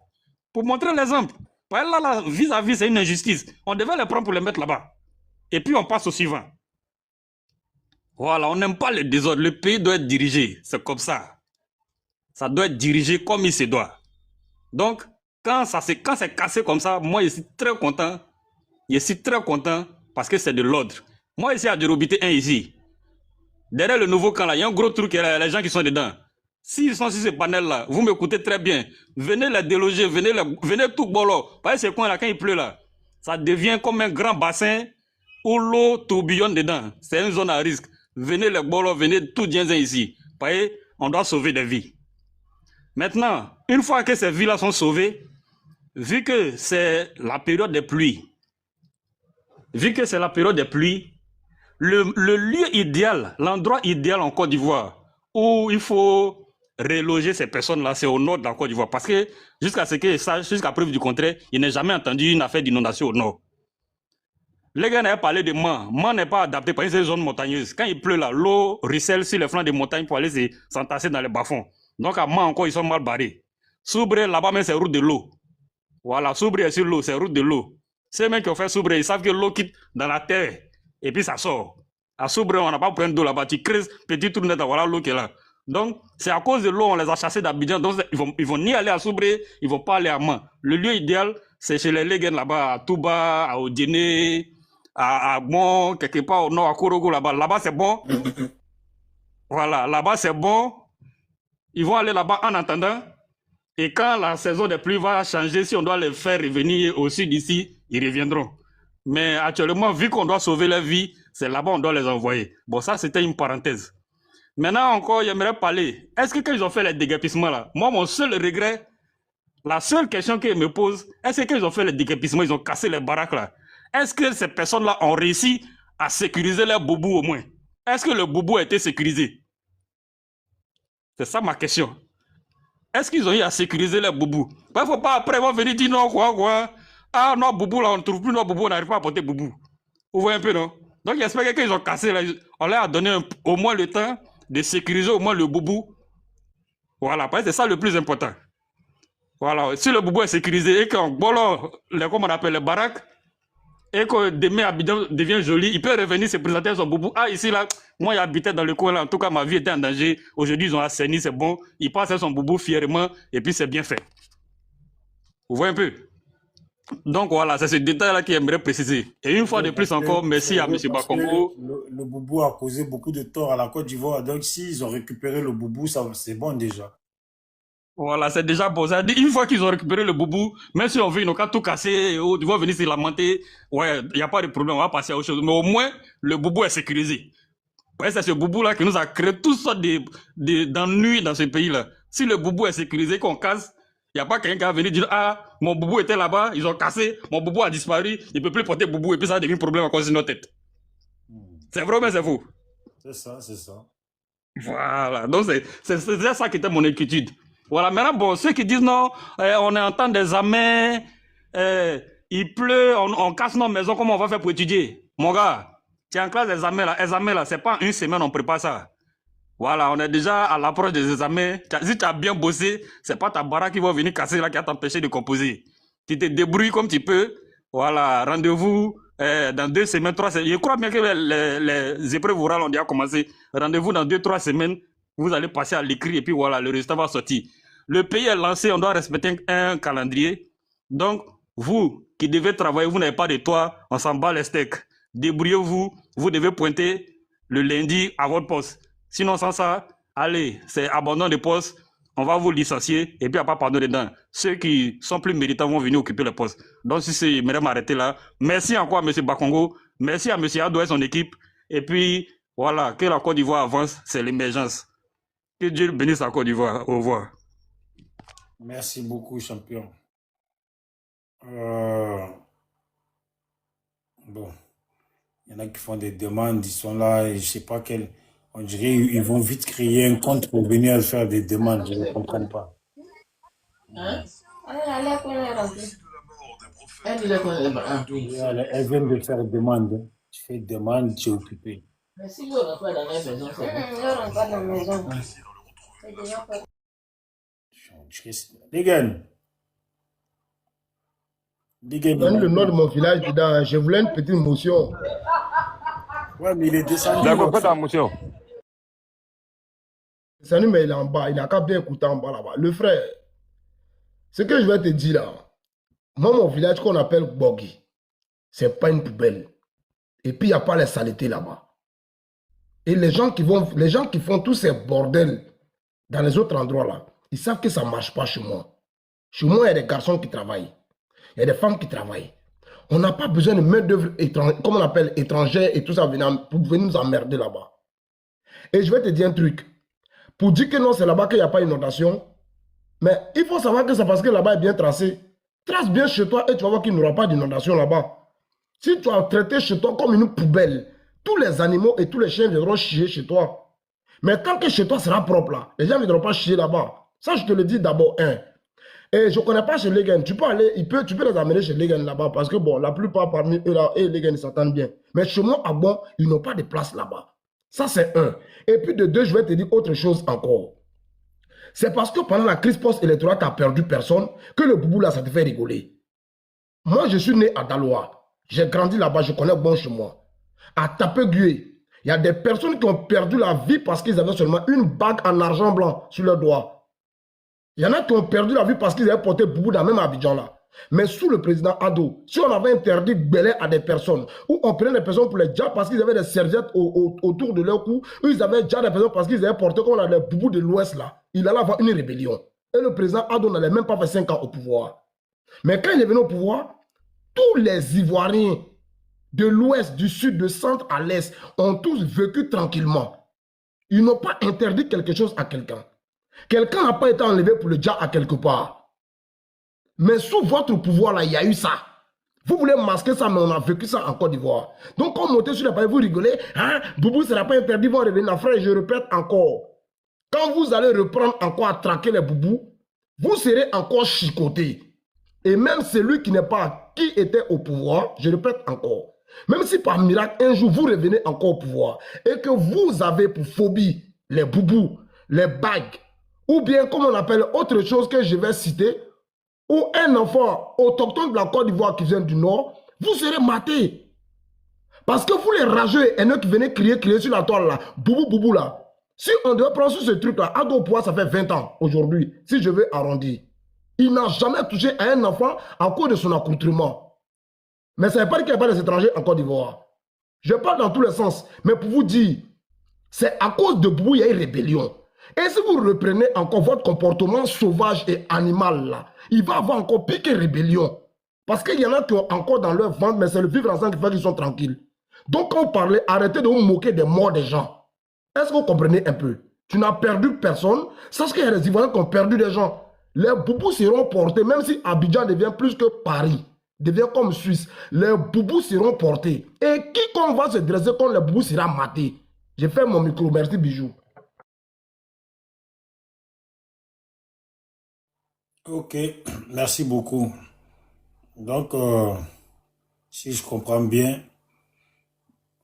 S7: Pour montrer l'exemple. Parce que là, vis-à-vis, c'est une injustice. On devait les prendre pour les mettre là-bas. Et puis, on passe au suivant. Voilà, on n'aime pas le désordre. Le pays doit être dirigé. C'est comme ça. Ça doit être dirigé comme il se doit. Donc, quand c'est cassé comme ça, moi, je suis très content. Je suis très content parce que c'est de l'ordre. Moi, ici, à Djurobité 1, ici, derrière le nouveau camp, là, il y a un gros truc, il y a les gens qui sont dedans. S'ils sont sur ce panel-là, vous m'écoutez très bien. Venez les déloger, venez tout bolo. Parce que ce coin-là, quand il pleut, là, ça devient comme un grand bassin où l'eau tourbillonne dedans. C'est une zone à risque. Venez les bolos, venez tout bien ici. Parce qu'on doit sauver des vies. Maintenant, une fois que ces vies-là sont sauvées, vu que c'est la période des pluies, le lieu idéal, l'endroit idéal en Côte d'Ivoire, où il faut reloger ces personnes-là, c'est au nord de la Côte d'Ivoire. Parce que jusqu'à ce que ça, jusqu'à preuve du contraire, il n'est jamais entendu une affaire d'inondation au nord. Les gars n'avaient parlé de Mans. Mans n'est pas adapté parce que c'est une zone montagneuse. Quand il pleut là, l'eau ruisselle sur les flancs des montagnes pour aller s'entasser dans les bas-fonds. Donc à Mans encore, ils sont mal barrés. Soubré, là-bas, même c'est route de l'eau. Voilà, Soubré est sur l'eau, c'est route de l'eau. Ces mecs qui ont fait Soubré, ils savent que l'eau quitte dans la terre et puis ça sort. À Soubré, on n'a pas besoin d'eau là-bas. Tu creuses, petit trou net, voilà l'eau qui est là. Donc, c'est à cause de l'eau, on les a chassés d'Abidjan. Donc, ils vont ni aller à Soubré, ils vont pas aller à Mans. Le lieu idéal, c'est chez les Léguen là-bas, à Touba, à Odiené, à Bon, quelque part au nord, à Korogo là-bas. Là-bas, c'est bon. Voilà, là-bas, c'est bon. Ils vont aller là-bas en attendant. Et quand la saison des pluies va changer, si on doit les faire revenir au sud d'ici, ils reviendront. Mais actuellement, vu qu'on doit sauver leur vie, c'est là-bas qu'on doit les envoyer. Bon, ça, c'était une parenthèse. Maintenant encore, j'aimerais parler. Est-ce que quand ils ont fait les déguerpissements là, moi, mon seul regret, la seule question qu'ils me posent, est-ce que quand ils ont fait les déguerpissements, ils ont cassé les baraques là, est-ce que ces personnes-là ont réussi à sécuriser leur boubou au moins? Est-ce que le boubou a été sécurisé? C'est ça ma question. Est-ce qu'ils ont eu à sécuriser leur boubou? Il ne faut pas après, ils vont venir dire non, quoi. Ah, non, boubou là, on ne trouve plus notre boubou, on n'arrive pas à porter boubou. Vous voyez un peu, non? Donc j'espère que quand ils ont cassé là, on leur a donné au moins le temps de sécuriser au moins le boubou. Voilà, parce que c'est ça le plus important. Voilà, si le boubou est sécurisé et qu'on comme on appelle les baraques, et que demain Abidjan devient joli, il peut revenir se présenter à son boubou. Ah, ici là, moi j'habitais dans le coin là, en tout cas ma vie était en danger. Aujourd'hui ils ont assaini, c'est bon. Il passe à son boubou fièrement et puis c'est bien fait. Vous voyez un peu? Donc voilà, c'est ce détail-là qu'il aimerait préciser. Et une fois de plus encore, merci à M. Bakongo.
S3: Le boubou a causé beaucoup de tort à la Côte d'Ivoire. Donc, s'ils ont récupéré le boubou, c'est bon déjà.
S7: Voilà, c'est déjà bon. Ça dit, une fois qu'ils ont récupéré le boubou, même si on veut, ils n'ont qu'à tout casser, ils vont venir se lamenter. Ouais, il n'y a pas de problème, on va passer à autre chose. Mais au moins, le boubou est sécurisé. Ouais, c'est ce boubou-là qui nous a créé toutes sortes d'ennuis dans ce pays-là. Si le boubou est sécurisé, qu'on casse, il n'y a pas quelqu'un qui va venir dire, ah, mon boubou était là-bas, ils ont cassé, mon boubou a disparu, il ne peut plus porter boubou, et puis ça devient un problème à cause de notre tête. C'est vrai, mais c'est faux.
S3: C'est ça, c'est ça.
S7: Voilà, donc c'est ça qui était mon inquiétude. Voilà, maintenant, bon, ceux qui disent non, on est en temps des amers, il pleut, on casse nos maisons, comment on va faire pour étudier? Mon gars, tu es en classe des examens là, c'est pas une semaine, on prépare ça. Voilà, on est déjà à l'approche des examens. Si tu as bien bossé, c'est pas ta baraque qui va venir casser là, qui va t'empêcher de composer. Tu te débrouilles comme tu peux. Voilà, rendez-vous dans 2 semaines, 3 semaines. Je crois bien que les épreuves orales ont déjà commencé. Rendez-vous dans 2-3 semaines. Vous allez passer à l'écrit et puis voilà, le résultat va sortir. Le pays est lancé, on doit respecter un calendrier. Donc, vous qui devez travailler, vous n'avez pas de toit, on s'en bat les steaks. Débrouillez-vous, vous devez pointer le lundi à votre poste. Sinon, sans ça, allez, c'est abandon de poste, on va vous licencier et puis à pas pardon dedans. Ceux qui sont plus méritants vont venir occuper le poste. Donc, si c'est, madame, arrêtez là. Merci encore à M. Bakongo, merci à M. Ado et son équipe. Et puis, voilà, que la Côte d'Ivoire avance, c'est l'émergence. Que Dieu bénisse la Côte d'Ivoire. Au revoir.
S3: Merci beaucoup, champion. Bon, il y en a qui font des demandes, ils sont là, et je sais pas quel. On dirait qu'ils vont vite créer un compte pour venir faire des demandes, je ne comprends pas.
S5: Hein?
S3: Elle vient de faire demande. Tu fais demande, tu es occupé.
S5: Mais si vous rentrez dans la maison, c'est bon.
S2: Je rentre pas dans la maison.
S3: Dégaine.
S4: Dans le nom de mon village, dedans, je voulais une petite motion.
S3: Ouais, mais il est descendu.
S1: D'accord, pas ta motion.
S4: Descendu, mais il est en bas. Il n'a qu'à bien écouter en bas là-bas. Le frère, ce que je vais te dire là, moi, mon village qu'on appelle Bogui, c'est pas une poubelle. Et puis, il n'y a pas les saletés là-bas. Et les gens qui font tous ces bordels dans les autres endroits là, ils savent que ça ne marche pas chez moi. Chez moi, il y a des garçons qui travaillent. Il y a des femmes qui travaillent. On n'a pas besoin de main-d'œuvre comme on appelle étrangère et tout ça pour venir nous emmerder là-bas. Et je vais te dire un truc. Pour dire que non, c'est là-bas qu'il n'y a pas d'inondation, mais il faut savoir que c'est parce que là-bas est bien tracé. Trace bien chez toi et tu vas voir qu'il n'y aura pas d'inondation là-bas. Si tu as traité chez toi comme une poubelle, tous les animaux et tous les chiens viendront chier chez toi. Mais tant que chez toi sera propre là, les gens ne viendront pas chier là-bas. Ça, je te le dis d'abord, Et je ne connais pas chez Legen. Tu peux aller, tu peux les amener chez Legen là-bas parce que bon, la plupart parmi eux là, et Legen, ils s'entendent bien. Mais chez moi, à bon, ils n'ont pas de place là-bas. Ça, c'est un. Et puis de deux, je vais te dire autre chose encore. C'est parce que pendant la crise post-électorale, tu n'as perdu personne que le boubou là, ça te fait rigoler. Moi, je suis né à Daloa. J'ai grandi là-bas, je connais bon chez moi. À Tapé-Gué, il y a des personnes qui ont perdu la vie parce qu'ils avaient seulement une bague en argent blanc sur leur doigt. Il y en a qui ont perdu la vie parce qu'ils avaient porté boubou dans le même Abidjan là. Mais sous le président Ado, si on avait interdit Belé à des personnes, ou on prenait des personnes pour les djabs parce qu'ils avaient des serviettes autour de leur cou, ou ils avaient déjà des personnes parce qu'ils avaient porté comme les boubous de l'Ouest là, il allait avoir une rébellion. Et le président Ado n'allait même pas fait 5 ans au pouvoir. Mais quand il est venu au pouvoir, tous les Ivoiriens de l'ouest, du sud, du centre à l'est ont tous vécu tranquillement. Ils n'ont pas interdit quelque chose à quelqu'un. Quelqu'un n'a pas été enlevé pour le dire à quelque part. Mais sous votre pouvoir, là, il y a eu ça. Vous voulez masquer ça, mais on a vécu ça en Côte d'Ivoire. Donc, quand vous montez sur les palais, vous rigolez. Hein? Boubou, ça n'a pas interdit, vont revenir. Frère, je répète encore. Quand vous allez reprendre encore à traquer les boubous, vous serez encore chicoté. Et même celui qui n'est pas, qui était au pouvoir, je répète encore, même si par miracle, un jour, vous revenez encore au pouvoir et que vous avez pour phobie les boubous, les bagues, ou bien, comme on appelle autre chose que je vais citer, ou un enfant autochtone de la Côte d'Ivoire qui vient du Nord, vous serez maté. Parce que vous, les rageux et haineux qui venez crier sur la toile là, boubou, boubou là, si on devait prendre sur ce truc là, Ado au pouvoir, ça fait 20 ans aujourd'hui, si je veux arrondir. Il n'a jamais touché à un enfant en cause de son accoutrement. Mais ça ne veut pas dire qu'il n'y a pas des étrangers en Côte d'Ivoire. Je parle dans tous les sens. Mais pour vous dire, c'est à cause de Boubou, il y a une rébellion. Et si vous reprenez encore votre comportement sauvage et animal là, il va avoir encore pire que rébellion. Parce qu'il y en a qui ont encore dans leur ventre, mais c'est le vivre ensemble qui fait qu'ils sont tranquilles. Donc quand vous parlez, arrêtez de vous moquer des morts des gens. Est-ce que vous comprenez un peu? Tu n'as perdu personne. Sache qu'il y a des Ivoiriens qui ont perdu des gens. Les boubous seront portés, même si Abidjan devient plus que Paris, devient comme Suisse, les boubous seront portés. Et quiconque va se dresser contre les boubous sera maté. J'ai fait mon micro, merci Bijou.
S3: Ok, merci beaucoup. Donc, si je comprends bien,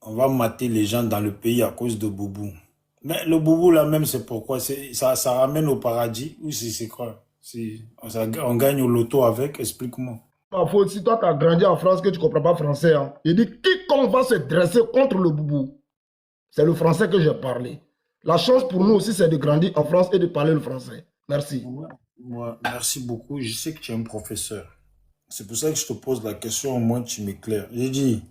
S3: on va mater les gens dans le pays à cause de Boubou. Mais le Boubou là même, c'est pourquoi? Ça ramène au paradis ou c'est quoi? On gagne au loto avec, explique-moi.
S4: Si toi tu as grandi en France que tu ne comprends pas français, hein. Il dit quiconque va se dresser contre le Boubou. C'est le français que j'ai parlé. La chance pour nous aussi, c'est de grandir en France et de parler le français. Merci.
S3: Moi, merci beaucoup. Je sais que tu es un professeur. C'est pour ça que je te pose la question, au moins tu m'éclaires. J'ai dit,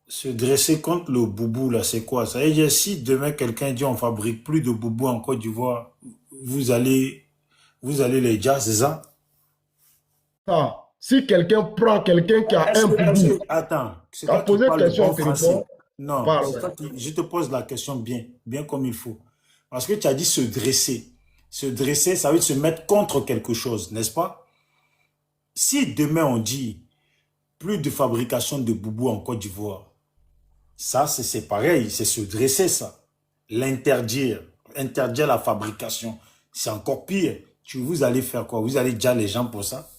S3: se dresser contre le boubou, là, c'est quoi? Ça veut dire, si demain quelqu'un dit on fabrique plus de boubou en Côte d'Ivoire, vous allez les dire, c'est ça?
S4: Ah, si quelqu'un prend quelqu'un qui a un boubou,
S3: attends, c'est
S4: quand
S3: toi qui
S4: poser
S3: parles
S4: question
S3: bon
S4: au
S3: français.
S4: téléphone,
S3: Non,
S4: parle,
S3: c'est toi je te pose la question bien comme il faut. Parce que tu as dit se dresser. Se dresser, ça veut dire se mettre contre quelque chose, n'est-ce pas? Si demain on dit plus de fabrication de boubou en Côte d'Ivoire, ça c'est pareil, c'est se dresser ça. L'interdire, interdire la fabrication, c'est encore pire. Vous allez faire quoi? Vous allez dire les gens pour ça?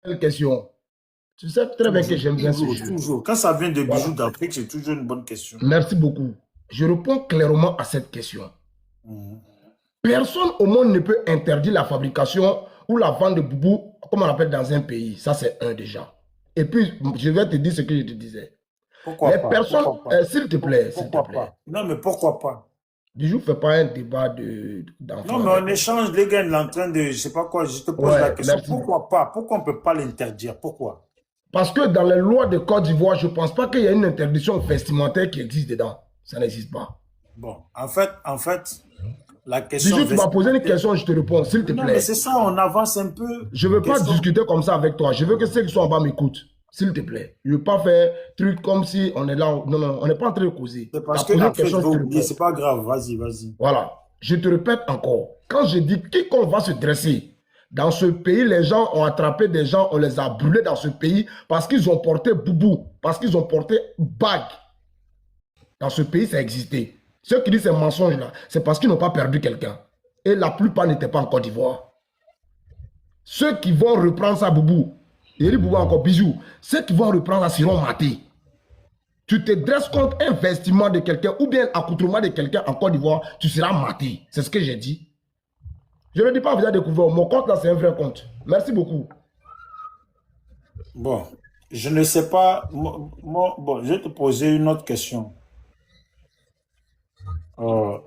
S4: Quelle question? Tu sais très bien que j'aime bien ce jeu.
S3: Toujours. Quand ça vient de bijoux d'Afrique, c'est toujours une bonne question.
S4: Merci beaucoup. Je réponds clairement à cette question. Personne au monde ne peut interdire la fabrication ou la vente de boubou, comme on appelle dans un pays. Ça, c'est un déjà. Et puis, je vais te dire ce que je te disais.
S3: Pourquoi pas?
S4: Personnes, s'il te plaît,
S3: Pourquoi pas? Non, mais pourquoi pas?
S4: Bijou ne fait pas un débat d'enfants.
S3: Non, mais on échange, les gars, en train de, je sais pas quoi, je te pose la question. Merci. Pourquoi pas? Pourquoi on ne peut pas l'interdire? Pourquoi?
S4: Parce que dans les lois de Côte d'Ivoire, je ne pense pas qu'il y ait une interdiction vestimentaire qui existe dedans. Ça n'existe pas.
S3: Bon, en fait, la question...
S4: Bijou, tu m'as posé une question, je te réponds, s'il te plaît.
S3: Non, mais c'est ça, on avance un peu.
S4: Je ne veux pas discuter comme ça avec toi. Je veux que ceux qui sont en bas m'écoutent. S'il te plaît. Je ne veux pas faire truc comme si on est là. Non, non, on n'est pas en train de causer.
S3: C'est parce que après, je vais oublier, c'est pas grave. Vas-y, vas-y.
S4: Voilà. Je te répète encore. Quand je dis quiconque va se dresser, dans ce pays, les gens ont attrapé des gens, on les a brûlés dans ce pays parce qu'ils ont porté boubou, parce qu'ils ont porté bague. Dans ce pays, ça existait. Ceux qui disent ces mensonges-là, c'est parce qu'ils n'ont pas perdu quelqu'un. Et la plupart n'étaient pas en Côte d'Ivoire. Ceux qui vont reprendre ça, boubou, il dit boubou encore, bisous. Ceux qui vont reprendre ça seront matés. Tu te dresses contre un vestiment de quelqu'un ou bien accoutrement de quelqu'un en Côte d'Ivoire, tu seras maté. C'est ce que j'ai dit. Je ne dis pas, vous avez découvert. Mon compte là, c'est un vrai compte. Merci beaucoup.
S3: Bon, je ne sais pas. Bon, je vais te poser une autre question.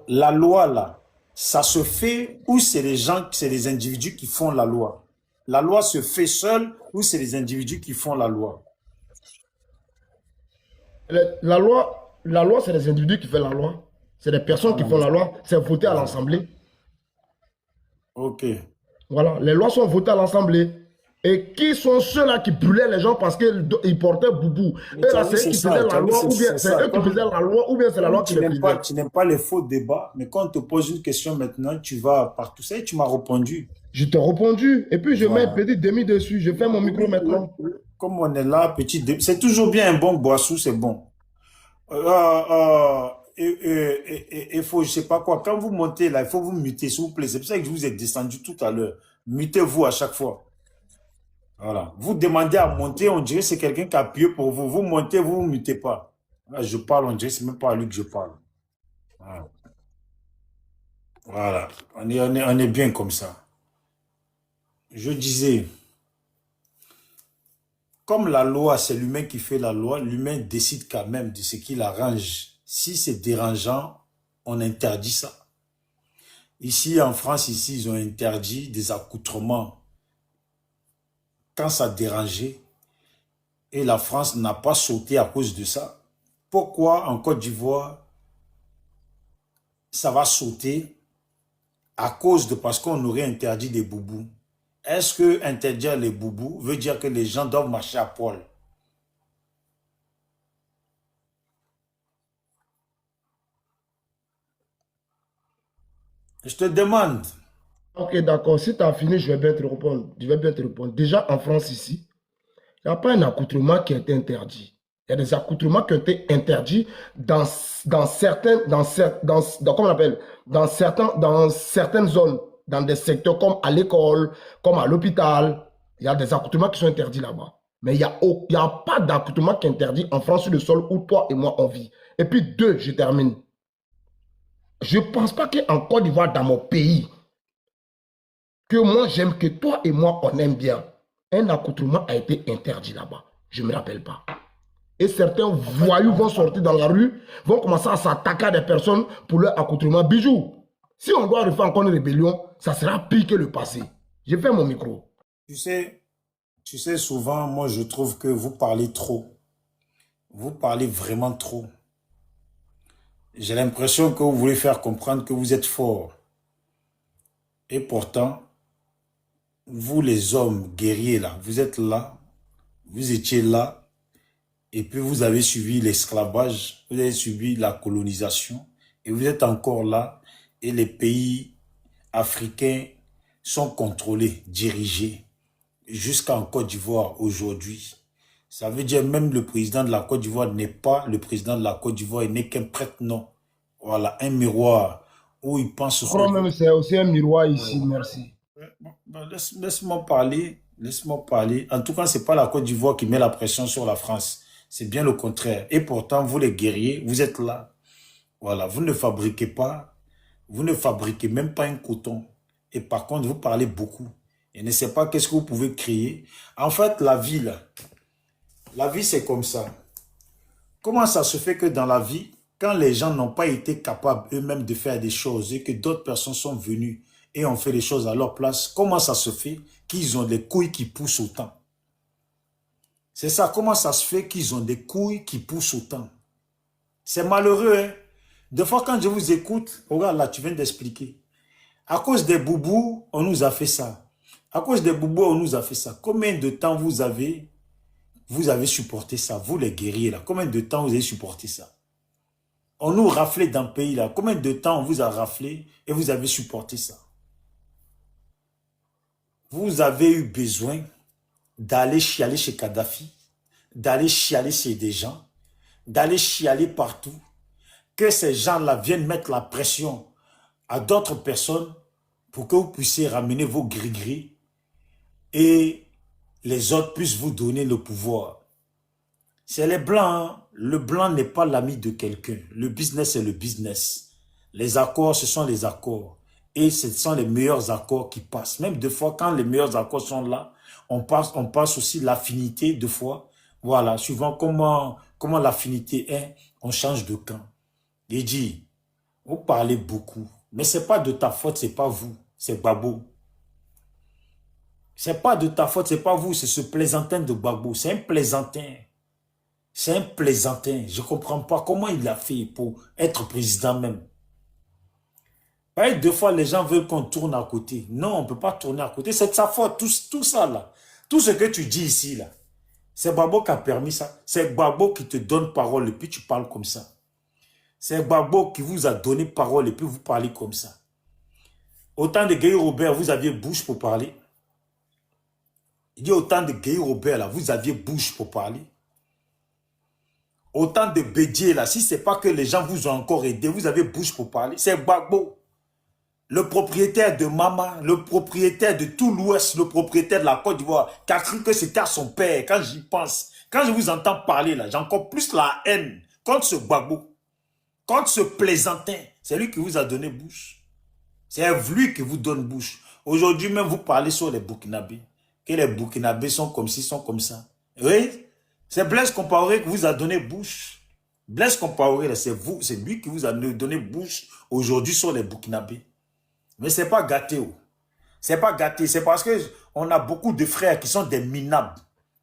S3: La loi là, ça se fait ou c'est les gens, c'est les individus qui font la loi? La loi se fait seule ou c'est les individus qui font la loi?
S4: La loi, c'est les individus qui font la loi. C'est des personnes qui font la loi. C'est voté à
S3: Voilà.
S4: l'Assemblée.
S3: Ok.
S4: Voilà, les lois sont votées à l'Assemblée. Et qui sont ceux-là qui brûlaient les gens parce qu'ils portaient boubou?
S3: Mais
S4: Eux
S3: tu as
S4: là,
S3: vu,
S4: c'est eux
S3: c'est
S4: qui
S3: ça.
S4: faisaient
S3: Tu
S4: la
S3: as vu,
S4: loi, ou bien
S3: c'est
S4: c'est
S3: ça.
S4: eux qui faisaient la loi, ou bien c'est la loi qui les faisait.
S3: Tu n'aimes pas les faux débats, mais quand on te pose une question maintenant, tu vas partout. Ça, tu m'as répondu.
S4: Je t'ai répondu. Et puis je mets un
S3: Voilà.
S4: petit demi dessus. Je fais mon micro
S3: Oui, oui,
S4: maintenant.
S3: oui. Comme on est là, c'est toujours bien un bon boissou, c'est bon. Il faut, je sais pas quoi, quand vous montez là, il faut vous muter, s'il vous plaît. C'est pour ça que je vous ai descendu tout à l'heure. Mutez-vous à chaque fois. Voilà. Vous demandez à monter, on dirait que c'est quelqu'un qui a appuyé pour vous. Vous montez, vous ne mutez pas. Là, je parle, on dirait que c'est même pas à lui que je parle. Voilà. Voilà. On est bien comme ça. Je disais, comme la loi, c'est l'humain qui fait la loi, l'humain décide quand même de ce qui l'arrange. Si c'est dérangeant, on interdit ça. Ici, en France, ici, ils ont interdit des accoutrements quand ça dérangeait. Et la France n'a pas sauté à cause de ça. Pourquoi en Côte d'Ivoire, ça va sauter à cause de parce qu'on aurait interdit des boubous? Est-ce que interdire les boubous veut dire que les gens doivent marcher à poil? Je te demande.
S4: Ok, d'accord. Si tu as fini, je vais bien te répondre. Je vais bien te répondre. Déjà, en France, ici, il n'y a pas un accoutrement qui a été interdit. Il y a des accoutrements qui ont été interdits dans certaines, comment on appelle, dans certaines zones, dans des secteurs comme à l'école, comme à l'hôpital. Il y a des accoutrements qui sont interdits là-bas. Mais il n'y a pas d'accoutrement qui est interdit en France sur le sol où toi et moi on vit. Et puis deux, je termine. Je ne pense pas qu'en Côte d'Ivoire, dans mon pays, que moi j'aime, que toi et moi on aime bien, un accoutrement a été interdit là-bas. Je ne me rappelle pas. Et certains voyous vont sortir dans la rue, vont commencer à s'attaquer à des personnes pour leur accoutrement bijoux. Si on doit refaire encore une rébellion, ça sera pire que le passé. J'ai fait mon micro.
S3: Tu sais, souvent, moi, je trouve que vous parlez trop. Vous parlez vraiment trop. J'ai l'impression que vous voulez faire comprendre que vous êtes fort. Et pourtant, vous les hommes guerriers là, vous êtes là, vous étiez là, et puis vous avez suivi l'esclavage, vous avez suivi la colonisation, et vous êtes encore là, et les pays africains sont contrôlés, dirigés, jusqu'en Côte d'Ivoire aujourd'hui. Ça veut dire même le président de la Côte d'Ivoire n'est pas le président de la Côte d'Ivoire, il n'est qu'un prête-nom. Voilà, un miroir où il pense...
S4: Je crois même que c'est aussi un miroir ici, merci.
S3: Laisse-moi parler, laisse-moi parler. En tout cas, c'est pas la Côte d'Ivoire qui met la pression sur la France. C'est bien le contraire. Et pourtant, vous les guerriers, vous êtes là. Voilà, vous ne fabriquez pas, vous ne fabriquez même pas un coton. Et par contre, vous parlez beaucoup. Et ne sais pas qu'est-ce que vous pouvez créer. En fait, la vie, c'est comme ça. Comment ça se fait que dans la vie, quand les gens n'ont pas été capables eux-mêmes de faire des choses et que d'autres personnes sont venues et ont fait les choses à leur place, comment ça se fait qu'ils ont des couilles qui poussent autant? C'est ça, comment ça se fait qu'ils ont des couilles qui poussent autant? C'est malheureux, hein? Des fois, quand je vous écoute, regarde là, tu viens d'expliquer. À cause des boubous, on nous a fait ça. À cause des boubous, on nous a fait ça. Combien de temps vous avez supporté ça, vous les guerriers là? Combien de temps vous avez supporté ça? On nous raflait dans le pays là. Combien de temps on vous a raflé et vous avez supporté ça? Vous avez eu besoin d'aller chialer chez Kadhafi, d'aller chialer chez des gens, d'aller chialer partout, que ces gens-là viennent mettre la pression à d'autres personnes pour que vous puissiez ramener vos gris-gris et les autres puissent vous donner le pouvoir. C'est les blancs, hein? Le blanc n'est pas l'ami de quelqu'un. Le business, c'est le business. Les accords, ce sont les accords. Et ce sont les meilleurs accords qui passent. Même des fois, quand les meilleurs accords sont là, on passe aussi l'affinité, des fois. Voilà, suivant comment l'affinité est, on change de camp. Il dit, vous parlez beaucoup, mais c'est pas de ta faute, c'est pas vous, c'est Gbagbo. C'est pas de ta faute, c'est pas vous, c'est ce plaisantin de Gbagbo. C'est un plaisantin. C'est un plaisantin. Je ne comprends pas comment il a fait pour être président même. Deux fois, les gens veulent qu'on tourne à côté. Non, on ne peut pas tourner à côté. C'est de sa faute, tout ça là. Tout ce que tu dis ici là. C'est Gbagbo qui a permis ça. C'est Gbagbo qui te donne parole et puis tu parles comme ça. C'est Gbagbo qui vous a donné parole et puis vous parlez comme ça. Autant de Guy Robert, vous aviez bouche pour parler. Il dit autant de Guy Robert là, vous aviez bouche pour parler. Autant de Bédier là, si ce n'est pas que les gens vous ont encore aidé, vous avez bouche pour parler. C'est Gbagbo. Le propriétaire de Mama, le propriétaire de tout l'Ouest, le propriétaire de la Côte d'Ivoire, qui a cru que c'était à son père. Quand j'y pense, quand je vous entends parler là, j'ai encore plus la haine contre ce Gbagbo, contre ce plaisantin. C'est lui qui vous a donné bouche. C'est lui qui vous donne bouche. Aujourd'hui même, vous parlez sur les Burkinabés. Que les Burkinabés sont comme ci, sont comme ça. Oui, c'est Blaise Compaoré qui vous a donné bouche. Blaise Compaoré, c'est vous, c'est lui qui vous a donné bouche aujourd'hui sur les Burkinabés. Mais c'est pas gâté. C'est pas gâté. C'est parce que on a beaucoup de frères qui sont des minables,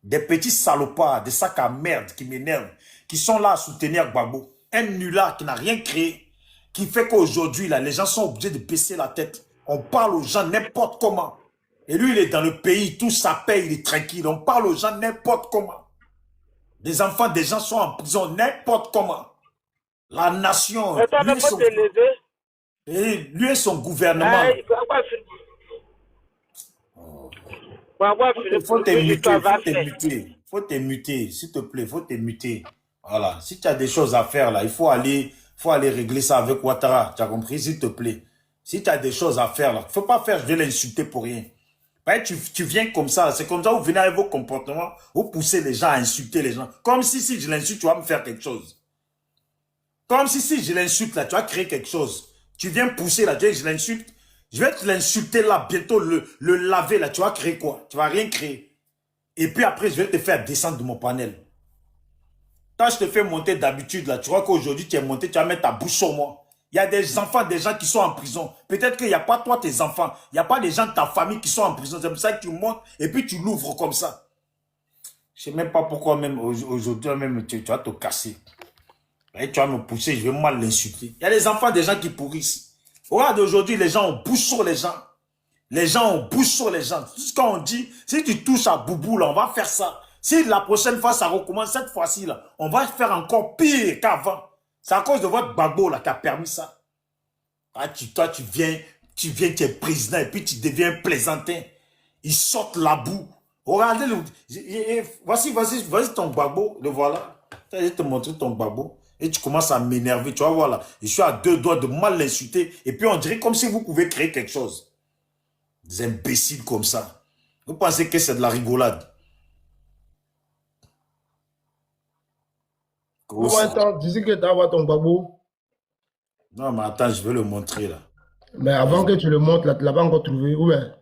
S3: des petits salopards, des sacs à merde qui m'énervent, qui sont là à soutenir Gbagbo. Un nulard qui n'a rien créé, qui fait qu'aujourd'hui, là, les gens sont obligés de baisser la tête. On parle aux gens n'importe comment. Et lui, il est dans le pays, tout ça paye, il est tranquille. On parle aux gens n'importe comment. Des enfants, des gens sont en prison n'importe comment. La nation, lui et son gouvernement. Faut te muter, s'il te plaît, faut te muter. Voilà, si tu as des choses à faire là, il faut aller régler ça avec Ouattara, tu as compris, s'il te plaît. Si tu as des choses à faire là, faut pas faire, je vais l'insulter pour rien. Tu viens comme ça, c'est comme ça, vous venez avec vos comportements, vous poussez les gens à insulter les gens. Comme si je l'insulte, tu vas me faire quelque chose. Comme si je l'insulte là, tu vas créer quelque chose. Tu viens pousser là, tu dis je l'insulte. Je vais te l'insulter là, bientôt le laver là, tu vas créer quoi? Tu vas rien créer. Et puis après, je vais te faire descendre de mon panel. Quand je te fais monter d'habitude là, tu vois qu'aujourd'hui tu es monté, tu vas mettre ta bouche sur moi. Il y a des enfants, des gens qui sont en prison. Peut-être qu'il n'y a pas toi, tes enfants. Il n'y a pas des gens de ta famille qui sont en prison. C'est pour ça que tu montes et puis tu l'ouvres comme ça. Je ne sais même pas pourquoi même aujourd'hui même tu vas te casser. Et tu vas me pousser, je vais mal l'insulter. Il y a des enfants, des gens qui pourrissent. Regarde aujourd'hui, les gens ont bouche sur les gens. Les gens ont bouche sur les gens. Tout ce qu'on dit, si tu touches à Boubou, là, on va faire ça. Si la prochaine fois ça recommence, cette fois-ci, là, on va faire encore pire qu'avant. C'est à cause de votre Gbagbo là qui a permis ça. Ah, toi, tu viens, tu es président et puis tu deviens plaisantin. Ils sortent la boue. Regardez, voici ton Gbagbo, le voilà. Je vais te montrer ton Gbagbo. Et tu commences à m'énerver, tu vois, voilà. Je suis à deux doigts de mal l'insulter. Et puis on dirait comme si vous pouvez créer quelque chose. Des imbéciles comme ça. Vous pensez que c'est de la rigolade?
S4: Attends, tu sais que tu as ton Gbagbo.
S3: Non, mais attends, je vais le montrer là.
S4: Mais avant que tu le montres, là, tu ne l'as pas encore trouvé. Ouais.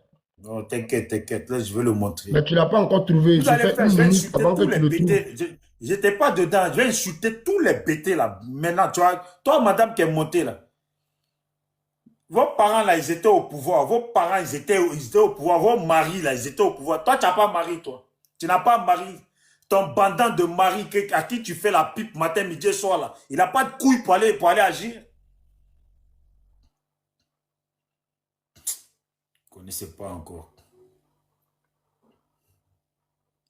S3: Non, t'inquiète, là, je vais le montrer.
S4: Mais tu ne l'as pas encore trouvé.
S3: Je n'étais pas dedans. Je vais insulter tous les bêtés là. Maintenant, tu vois, toi, madame qui est montée là. Vos parents là, ils étaient au pouvoir. Vos parents, ils étaient au pouvoir. Vos maris là, ils étaient au pouvoir. Toi, tu n'as pas mari, toi. Tu n'as pas mari. Ton bandant de mari à qui tu fais la pipe matin, midi et soir là. Il n'a pas de couilles pour aller agir. Vous ne connaissez pas encore.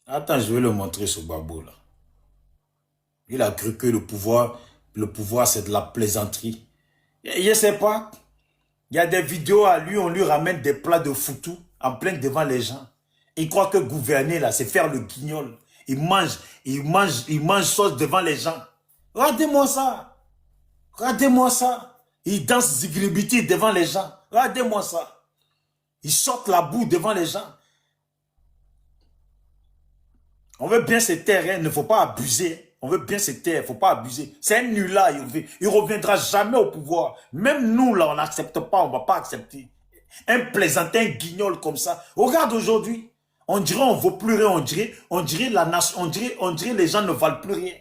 S3: Attends, je vais le montrer ce Gbagbo là. Il a cru que le pouvoir c'est de la plaisanterie. Je ne sais pas. Il y a des vidéos à lui, on lui ramène des plats de foutou en plein devant les gens. Il croit que gouverner là, c'est faire le guignol. Il mange sauce devant les gens. Regardez-moi ça. Regardez-moi ça. Il danse zigribiti devant les gens. Regardez-moi ça. Il sort la boue devant les gens. On veut bien se taire, hein. Il ne faut pas abuser. On veut bien se taire, il ne faut pas abuser. C'est un nul là, il ne reviendra jamais au pouvoir. Même nous là, on n'accepte pas, on ne va pas accepter. Un plaisantin guignol comme ça. Regarde aujourd'hui. On dirait on ne vaut plus rien, on dirait la nation, on dirait les gens ne valent plus rien.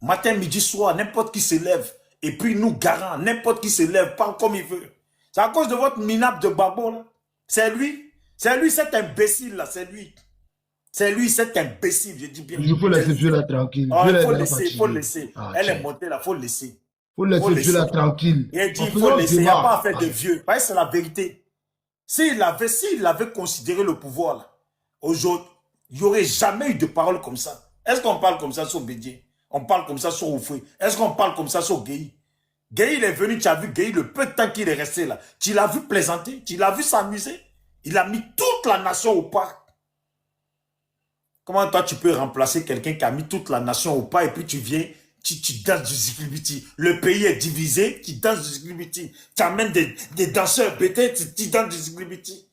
S3: Matin, midi, soir, n'importe qui se lève. Et puis nous, garant, n'importe qui se lève, parle comme il veut. C'est à cause de votre minable de Gbagbo là. C'est lui, cet imbécile là, c'est lui. C'est lui, cet imbécile, je dis bien.
S4: Il faut laisser Dieu là tranquille.
S3: Ah,
S4: Dieu
S3: il faut
S4: là
S3: laisser, il faut
S4: fatigué.
S3: laisser.
S4: Ah,
S3: Elle
S4: tiens.
S3: est montée là, il faut laisser.
S4: Faut laisser Dieu là
S3: laisser.
S4: tranquille.
S3: Il a dit,
S4: En
S3: il faut
S4: faisant
S3: laisser, il n'y a
S4: débat.
S3: pas affaire de vieux. Parce que c'est la vérité. S'il avait considéré le pouvoir là, aujourd'hui, il n'y aurait jamais eu de parole comme ça. Est-ce qu'on parle comme ça sur Bédié? On parle comme ça sur Oufoué? Est-ce qu'on parle comme ça sur Gueye? Gueye, il est venu, tu as vu Gueye, le peu de temps qu'il est resté là. Tu l'as vu plaisanter, tu l'as vu s'amuser. Il a mis toute la nation au pas. Comment toi tu peux remplacer quelqu'un qui a mis toute la nation au pas et puis tu viens, tu danses du Zikilibiti. Le pays est divisé, tu danses du Zikilibiti. Tu amènes des danseurs bêtés, tu danses du Zikilibiti.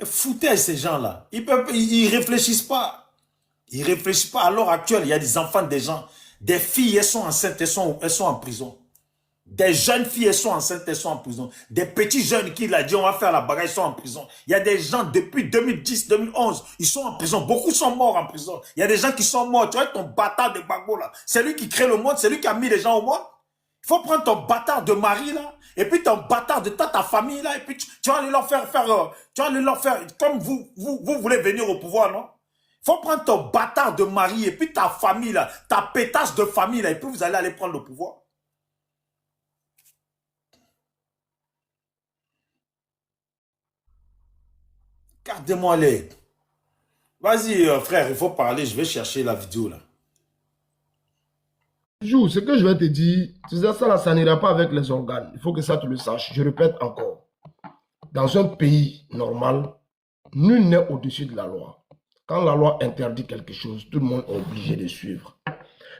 S3: Foutez ces gens-là. Ils réfléchissent pas. Ils réfléchissent pas. À l'heure actuelle, il y a des enfants des gens. Des filles, elles sont enceintes, elles sont en prison. Des jeunes filles, elles sont enceintes, elles sont en prison. Des petits jeunes qui l'ont dit, on va faire la bagarre, ils sont en prison. Il y a des gens, depuis 2010, 2011, ils sont en prison. Beaucoup sont morts en prison. Il y a des gens qui sont morts. Tu vois ton bâtard de Gbagbo là. C'est lui qui crée le monde, c'est lui qui a mis les gens au monde. Il faut prendre ton bâtard de mari là, et puis ton bâtard de ta famille là, et puis tu vas aller leur faire, tu vas aller leur faire, comme vous voulez venir au pouvoir, non? Il faut prendre ton bâtard de mari, et puis ta famille là, ta pétasse de famille là, et puis vous allez aller prendre le pouvoir. Gardez-moi les. Vas-y frère, il faut parler, je vais chercher la vidéo là.
S4: Jou, ce que je vais te dire, ça là, ça n'ira pas avec les organes. Il faut que ça tu le saches. Je répète encore. Dans un pays normal, nul n'est au-dessus de la loi. Quand la loi interdit quelque chose, tout le monde est obligé de suivre.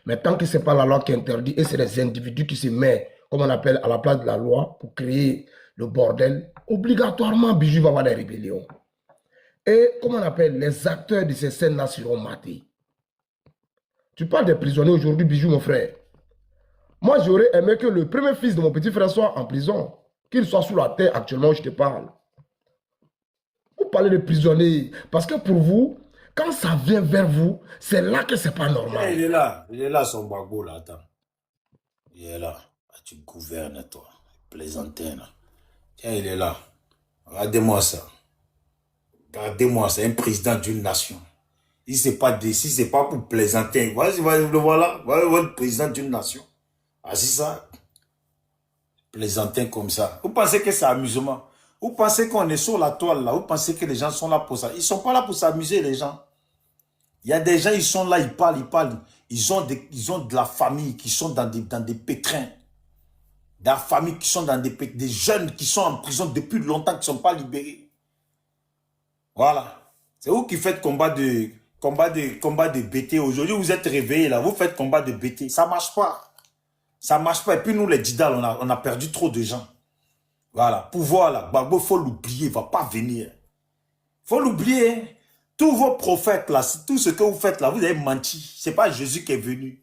S4: Mais tant que ce n'est pas la loi qui interdit et c'est les individus qui se mettent, comme on appelle, à la place de la loi pour créer le bordel, obligatoirement, Bijou va avoir des rébellions. Et, comme on appelle, les acteurs de ces scènes-là seront matés. Tu parles des prisonniers aujourd'hui, Bijou, mon frère. Moi, j'aurais aimé que le premier fils de mon petit frère soit en prison. Qu'il soit sous la terre actuellement où je te parle. Vous parlez de prisonniers. Parce que pour vous, quand ça vient vers vous, c'est là que c'est pas normal.
S3: Il est là son Gbagbo là, attends. Il est là. Tu gouvernes toi. Plaisantin là. Tiens, il est là. Regardez-moi ça. Regardez-moi, c'est un président d'une nation. Si ce n'est pas pour plaisanter, voilà, le président d'une nation. Ah, c'est ça. Plaisantin comme ça. Vous pensez que c'est amusement? Vous pensez qu'on est sur la toile là? Vous pensez que les gens sont là pour ça? Ils ne sont pas là pour s'amuser, les gens. Il y a des gens, ils sont là, ils parlent. Ils ont de la famille qui sont dans des pétrins. Des familles qui sont dans des jeunes qui sont en prison depuis longtemps, qui ne sont pas libérés. Voilà. C'est vous qui faites combat de BT. Aujourd'hui, vous êtes réveillés là, vous faites combat de BT. Ça ne marche pas. Ça ne marche pas. Et puis nous, les Didal, on a perdu trop de gens. Voilà. Pouvoir là, Gbagbo, il faut l'oublier, il ne va pas venir. Il faut l'oublier. Tous vos prophètes là, tout ce que vous faites là, vous avez menti. Ce n'est pas Jésus qui est venu.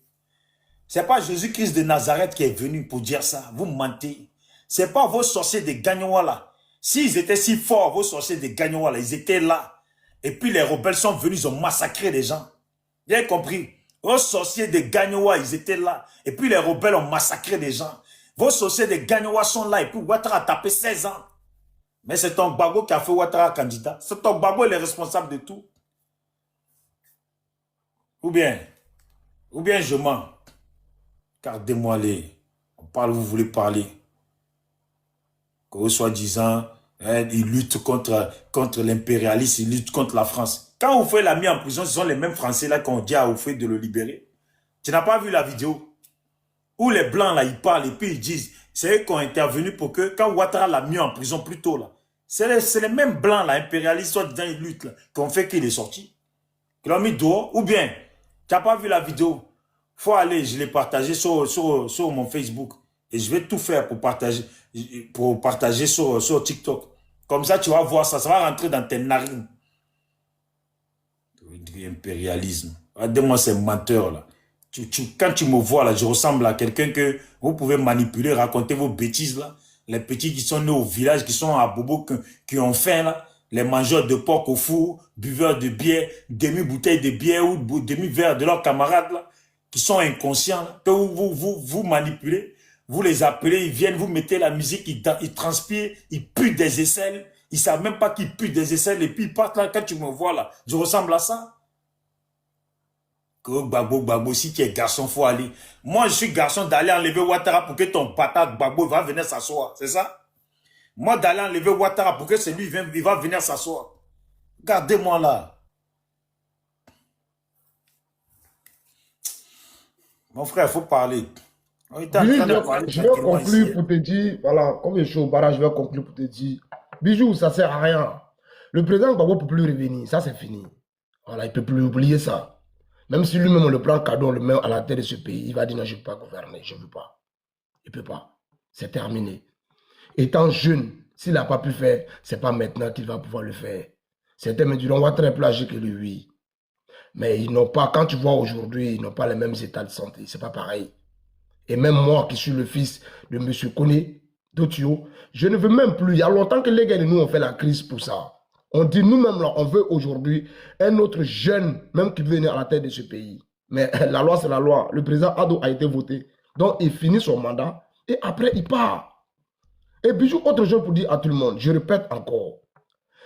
S3: Ce n'est pas Jésus-Christ de Nazareth qui est venu pour dire ça. Vous mentez. Ce n'est pas vos sorciers de Gagnoua là. S'ils étaient si forts, vos sorciers de Gagnoua là, ils étaient là. Et puis les rebelles sont venus, ils ont massacré les gens. Vous avez compris? Vos sorciers de Gagnoua, ils étaient là. Et puis les rebelles ont massacré les gens. Vos sorciers de Gagnoua sont là. Et puis Ouattara a tapé 16 ans. Mais c'est ton Gbagbo qui a fait Ouattara candidat. C'est ton Gbagbo, il est responsable de tout. Ou bien je mens. Gardez-moi les. On parle, vous voulez parler. Que soi-disant, ils luttent contre l'impérialisme, ils luttent contre la France. Quand Oufoué l'a mis en prison, ce sont les mêmes Français là qui ont dit à Oufoué de le libérer. Tu n'as pas vu la vidéo? Où les Blancs là, ils parlent et puis ils disent, c'est eux qui ont intervenu pour que, quand Ouattara l'a mis en prison plus tôt là, c'est les mêmes Blancs là, impérialistes, soi-disant ils luttent là, qui ont fait qu'il est sorti. Qui l'ont mis dehors. Ou bien, tu n'as pas vu la vidéo? Faut aller, je l'ai partagé sur mon Facebook. Et je vais tout faire pour partager sur TikTok. Comme ça, tu vas voir ça. Ça va rentrer dans tes narines. Impérialisme. Regardez-moi ces menteurs là. Quand tu me vois là, je ressemble à quelqu'un que vous pouvez manipuler, raconter vos bêtises là. Les petits qui sont nés au village, qui sont à Bobo, qui ont faim là. Les mangeurs de porc au four, buveurs de bière, demi-bouteille de bière ou demi-verre de leurs camarades là. Qui sont inconscients, là, que vous manipulez, Vous les appelez, ils viennent, vous mettez la musique, ils transpirent, ils puent des aisselles. Ils ne savent même pas qu'ils puent des aisselles et puis ils partent là. Quand tu me vois là, je ressemble à ça. Gbagbo, si tu es garçon, il faut aller. Moi, je suis garçon d'aller enlever Ouattara pour que ton patate Gbagbo va venir s'asseoir. C'est ça? Moi, d'aller enlever Ouattara pour que celui il va venir s'asseoir. Regardez-moi là. Mon frère, il faut parler.
S4: Je vais conclure pour te dire, voilà, comme je suis au barrage, je vais conclure pour te dire, Bijou, ça ne sert à rien. Le président Gbagbo ne peut plus revenir, ça c'est fini. Voilà, il ne peut plus oublier ça. Même si lui-même on le prend cadeau, on le met à la tête de ce pays, il va dire non, je ne veux pas gouverner, je ne veux pas. Il ne peut pas. C'est terminé. Étant jeune, s'il n'a pas pu faire, ce n'est pas maintenant qu'il va pouvoir le faire. Certains me diront, on va très plus âgé que lui, oui. Mais ils n'ont pas, quand tu vois aujourd'hui, ils n'ont pas les mêmes états de santé. Ce n'est pas pareil. Et même moi, qui suis le fils de M. Koné, d'Otio, je ne veux même plus. Il y a longtemps que les gars et nous, on fait la crise pour ça. On dit nous-mêmes, là, on veut aujourd'hui un autre jeune, même qui veut venir à la tête de ce pays. Mais la loi, c'est la loi. Le président Ado a été voté. Donc, il finit son mandat et après, il part. Et puis, autre chose pour dire à tout le monde, je répète encore.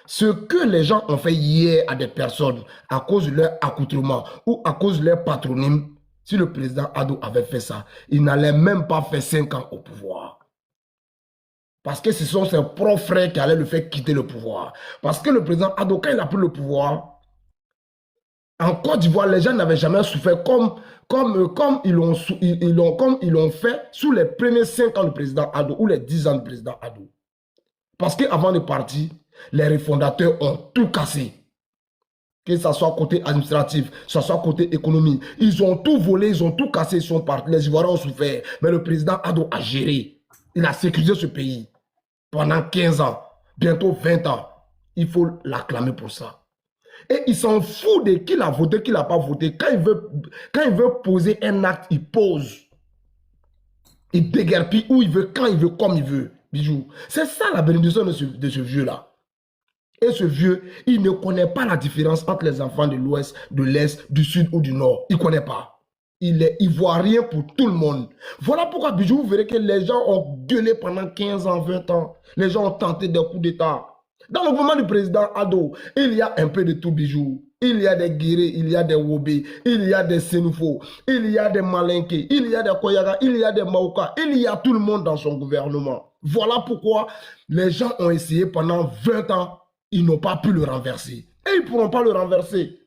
S4: Ce que les gens ont fait hier à des personnes à cause de leur accoutrement ou à cause de leur patronyme, si le président Ado avait fait ça, il n'allait même pas faire 5 ans au pouvoir. Parce que ce sont ses propres frères qui allaient le faire quitter le pouvoir. Parce que le président Ado, quand il a pris le pouvoir, en Côte d'Ivoire, les gens n'avaient jamais souffert comme ils l'ont fait sous les premiers 5 ans du président Ado ou les 10 ans du président Ado. Parce qu'avant de partir, les refondateurs ont tout cassé. Que ce soit côté administratif, que ce soit côté économie. Ils ont tout volé, ils ont tout cassé, ils sont partis. Les Ivoiriens ont souffert. Mais le président Ado a géré. Il a sécurisé ce pays pendant 15 ans, bientôt 20 ans. Il faut l'acclamer pour ça. Et il s'en fout de qui l'a voté, qui l'a pas voté. Quand il veut poser un acte, il pose. Il déguerpille où il veut, quand il veut, comme il veut. Bijou. C'est ça la bénédiction de ce vieux-là. Et ce vieux, il ne connaît pas la différence entre les enfants de l'Ouest, de l'Est, du Sud ou du Nord. Il ne connaît pas. Il est ivoirien pour tout le monde. Voilà pourquoi, Bijou, vous verrez que les gens ont gueulé pendant 15 ans, 20 ans. Les gens ont tenté des coups d'État. Dans le mouvement du président Ado, il y a un peu de tout, Bijou. Il y a des Guéré, il y a des Wobé, il y a des Sénoufo, il y a des Malinké, il y a des Koyaga, il y a des Maouka, il y a tout le monde dans son gouvernement. Voilà pourquoi les gens ont essayé pendant 20 ans, ils n'ont pas pu le renverser. Et ils ne pourront pas le renverser.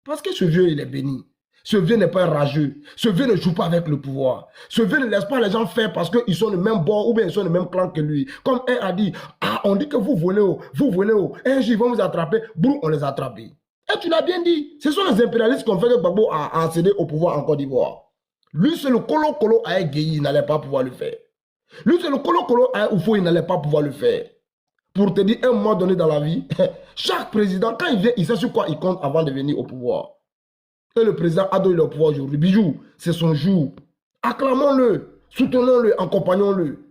S4: Parce que ce vieux, il est béni. Ce vieux n'est pas un rageux. Ce vieux ne joue pas avec le pouvoir. Ce vieux ne laisse pas les gens faire parce qu'ils sont le même bord ou bien ils sont le même clan que lui. Comme un a dit, ah, on dit que vous volez haut, vous volez haut. Un jour, ils vont vous attraper. Boum, on les attrape. Et tu l'as bien dit. Ce sont les impérialistes qui ont fait que Gbagbo a accédé au pouvoir en Côte d'Ivoire. Lui, c'est le Kolo à Guéhi, il n'allait pas pouvoir le faire. Lui, c'est le Kolo à Oufo, il n'allait pas pouvoir le faire. Pour te dire, un moment donné dans la vie, chaque président, quand il vient, il sait sur quoi il compte avant de venir au pouvoir. Et le président Ado, il est au pouvoir aujourd'hui. Bijou, c'est son jour. Acclamons-le, soutenons-le, accompagnons-le.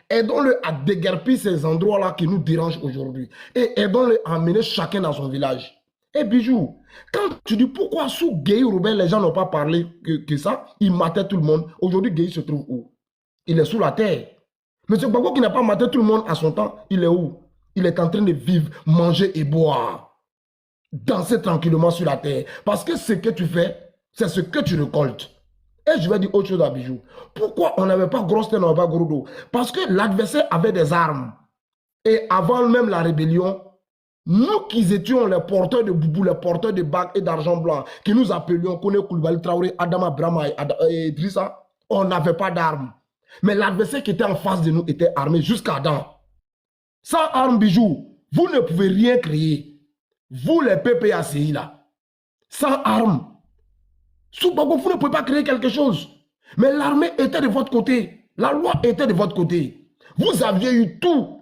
S4: Aidons-le à déguerpir ces endroits-là qui nous dérangent aujourd'hui. Et aidons-le à emmener chacun dans son village. Et Bijou, quand tu dis pourquoi sous Guéhi Robert, les gens n'ont pas parlé que ça, ils mataient tout le monde. Aujourd'hui, Guéhi se trouve où? Il est sous la terre. Mais ce Gbagbo qui n'a pas maté tout le monde à son temps, il est où? Il est en train de vivre, manger et boire. Danser tranquillement sur la terre. Parce que ce que tu fais, c'est ce que tu récoltes. Et je vais dire autre chose à Bijou. Pourquoi on n'avait pas grosse terre, on n'avait pas gros dos? Parce que l'adversaire avait des armes. Et avant même la rébellion, nous qui étions les porteurs de boubou, les porteurs de bagues et d'argent blanc, qui nous appelions Kone Koulibaly Traoré, Adama Brahma et Idrissa, on n'avait pas d'armes. Mais l'adversaire qui était en face de nous était armé jusqu'à Adam. Sans armes, Bijou, vous ne pouvez rien créer. Vous, les PPACI, là, sans armes, sous Gbagbo, vous ne pouvez pas créer quelque chose. Mais l'armée était de votre côté. La loi était de votre côté. Vous aviez eu tout.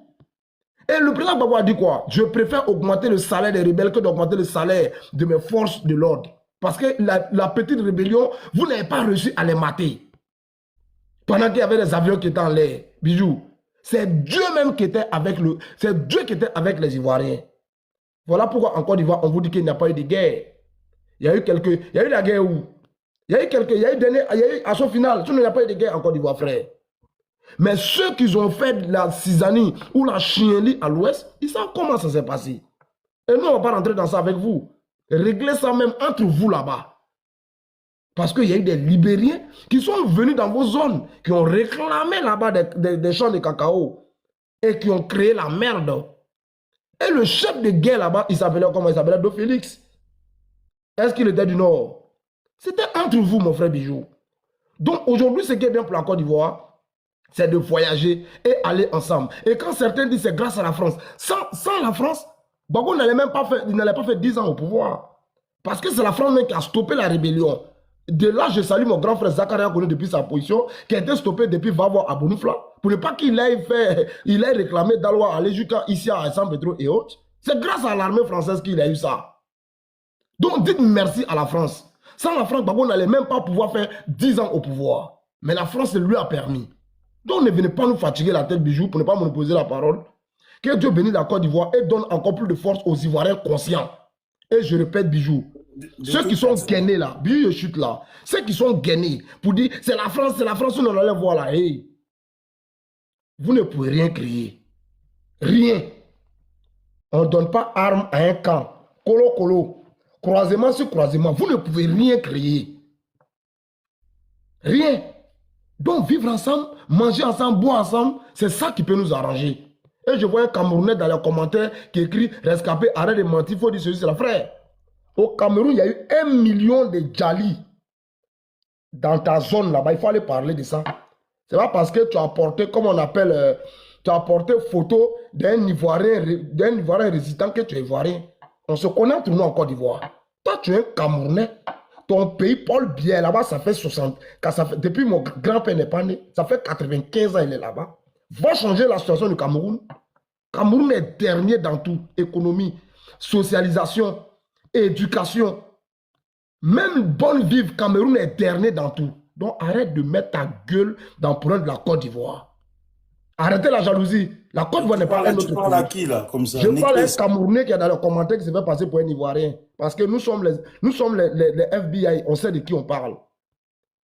S4: Et le président Gbagbo a dit quoi? Je préfère augmenter le salaire des rebelles que d'augmenter le salaire de mes forces de l'ordre. Parce que la petite rébellion, vous n'avez pas réussi à les mater. Pendant qu'il y avait des avions qui étaient en l'air. Bijou, c'est Dieu même qui était avec c'est Dieu qui était avec les Ivoiriens. Voilà pourquoi en Côte d'Ivoire, on vous dit qu'il n'y a pas eu de guerre. Il y a eu la guerre où? Il y a eu à son final, il n'y a pas eu de guerre en Côte d'Ivoire, frère. Mais ceux qui ont fait la Cisanie ou la Chienlit à l'ouest, ils savent comment ça s'est passé. Et nous, on ne va pas rentrer dans ça avec vous. Réglez ça même entre vous là-bas. Parce qu'il y a eu des Libériens qui sont venus dans vos zones, qui ont réclamé là-bas des champs de cacao et qui ont créé la merde. Et le chef de guerre là-bas, il s'appelait comment? Il s'appelait Do Félix. Est-ce qu'il était du Nord? C'était entre vous, mon frère Bijou. Donc aujourd'hui, ce qui est bien pour la Côte d'Ivoire, c'est de voyager et aller ensemble. Et quand certains disent c'est grâce à la France, sans la France, Gbagbo n'allait pas faire 10 ans au pouvoir. Parce que c'est la France même qui a stoppé la rébellion. De là, je salue mon grand frère Zakaria Koné depuis sa position, qui a été stoppé depuis Vavo à Bonoufla, pour ne pas qu'il ait réclamé Daloa aller jusqu'à ici à San Pedro et autres. C'est grâce à l'armée française qu'il a eu ça. Donc dites merci à la France. Sans la France, Gbagbo n'allait même pas pouvoir faire 10 ans au pouvoir. Mais la France lui a permis. Donc ne venez pas nous fatiguer la tête, Bijou, pour ne pas monopoliser la parole. Que Dieu bénisse la Côte d'Ivoire et donne encore plus de force aux Ivoiriens conscients. Et je répète, Bijou, ceux qui sont gainés là, Bijou, je chute là, ceux qui sont gainés pour dire c'est la France, on en allait voir là. Hey, vous ne pouvez rien créer. Rien. On ne donne pas arme à un camp. Colo, colo. Croisement sur croisement. Vous ne pouvez rien créer. Rien. Donc vivre ensemble, manger ensemble, boire ensemble, c'est ça qui peut nous arranger. Et je vois un Camerounais dans les commentaires qui écrit rescapé, arrête de mentir, il faut dire ceci, c'est la frère. Au Cameroun, il y a eu 1 million de Djali dans ta zone là-bas. Il faut aller parler de ça. C'est pas parce que tu as apporté, comme on appelle, tu as apporté photo d'un Ivoirien résident que tu es Ivoirien. On se connaît entre nous en Côte d'Ivoire. Toi, tu es un Camerounais. Ton pays, Paul Biya, là-bas, ça fait 60. Depuis mon grand-père n'est pas né, ça fait 95 ans il est là-bas. Va changer la situation du Cameroun. Cameroun est dernier dans tout. Économie, socialisation, éducation. Même bonne vive, Cameroun est dernier dans tout. Donc arrête de mettre ta gueule dans le problème de la Côte d'Ivoire. Arrêtez la jalousie. La Côte d'Ivoire n'est pas un autre pays.
S3: Tu parles à qui là, comme ça?
S4: Je parle à un Camerounais qui est dans le commentaire qui se fait passer pour un Ivoirien. Parce que nous sommes les FBI, on sait de qui on parle.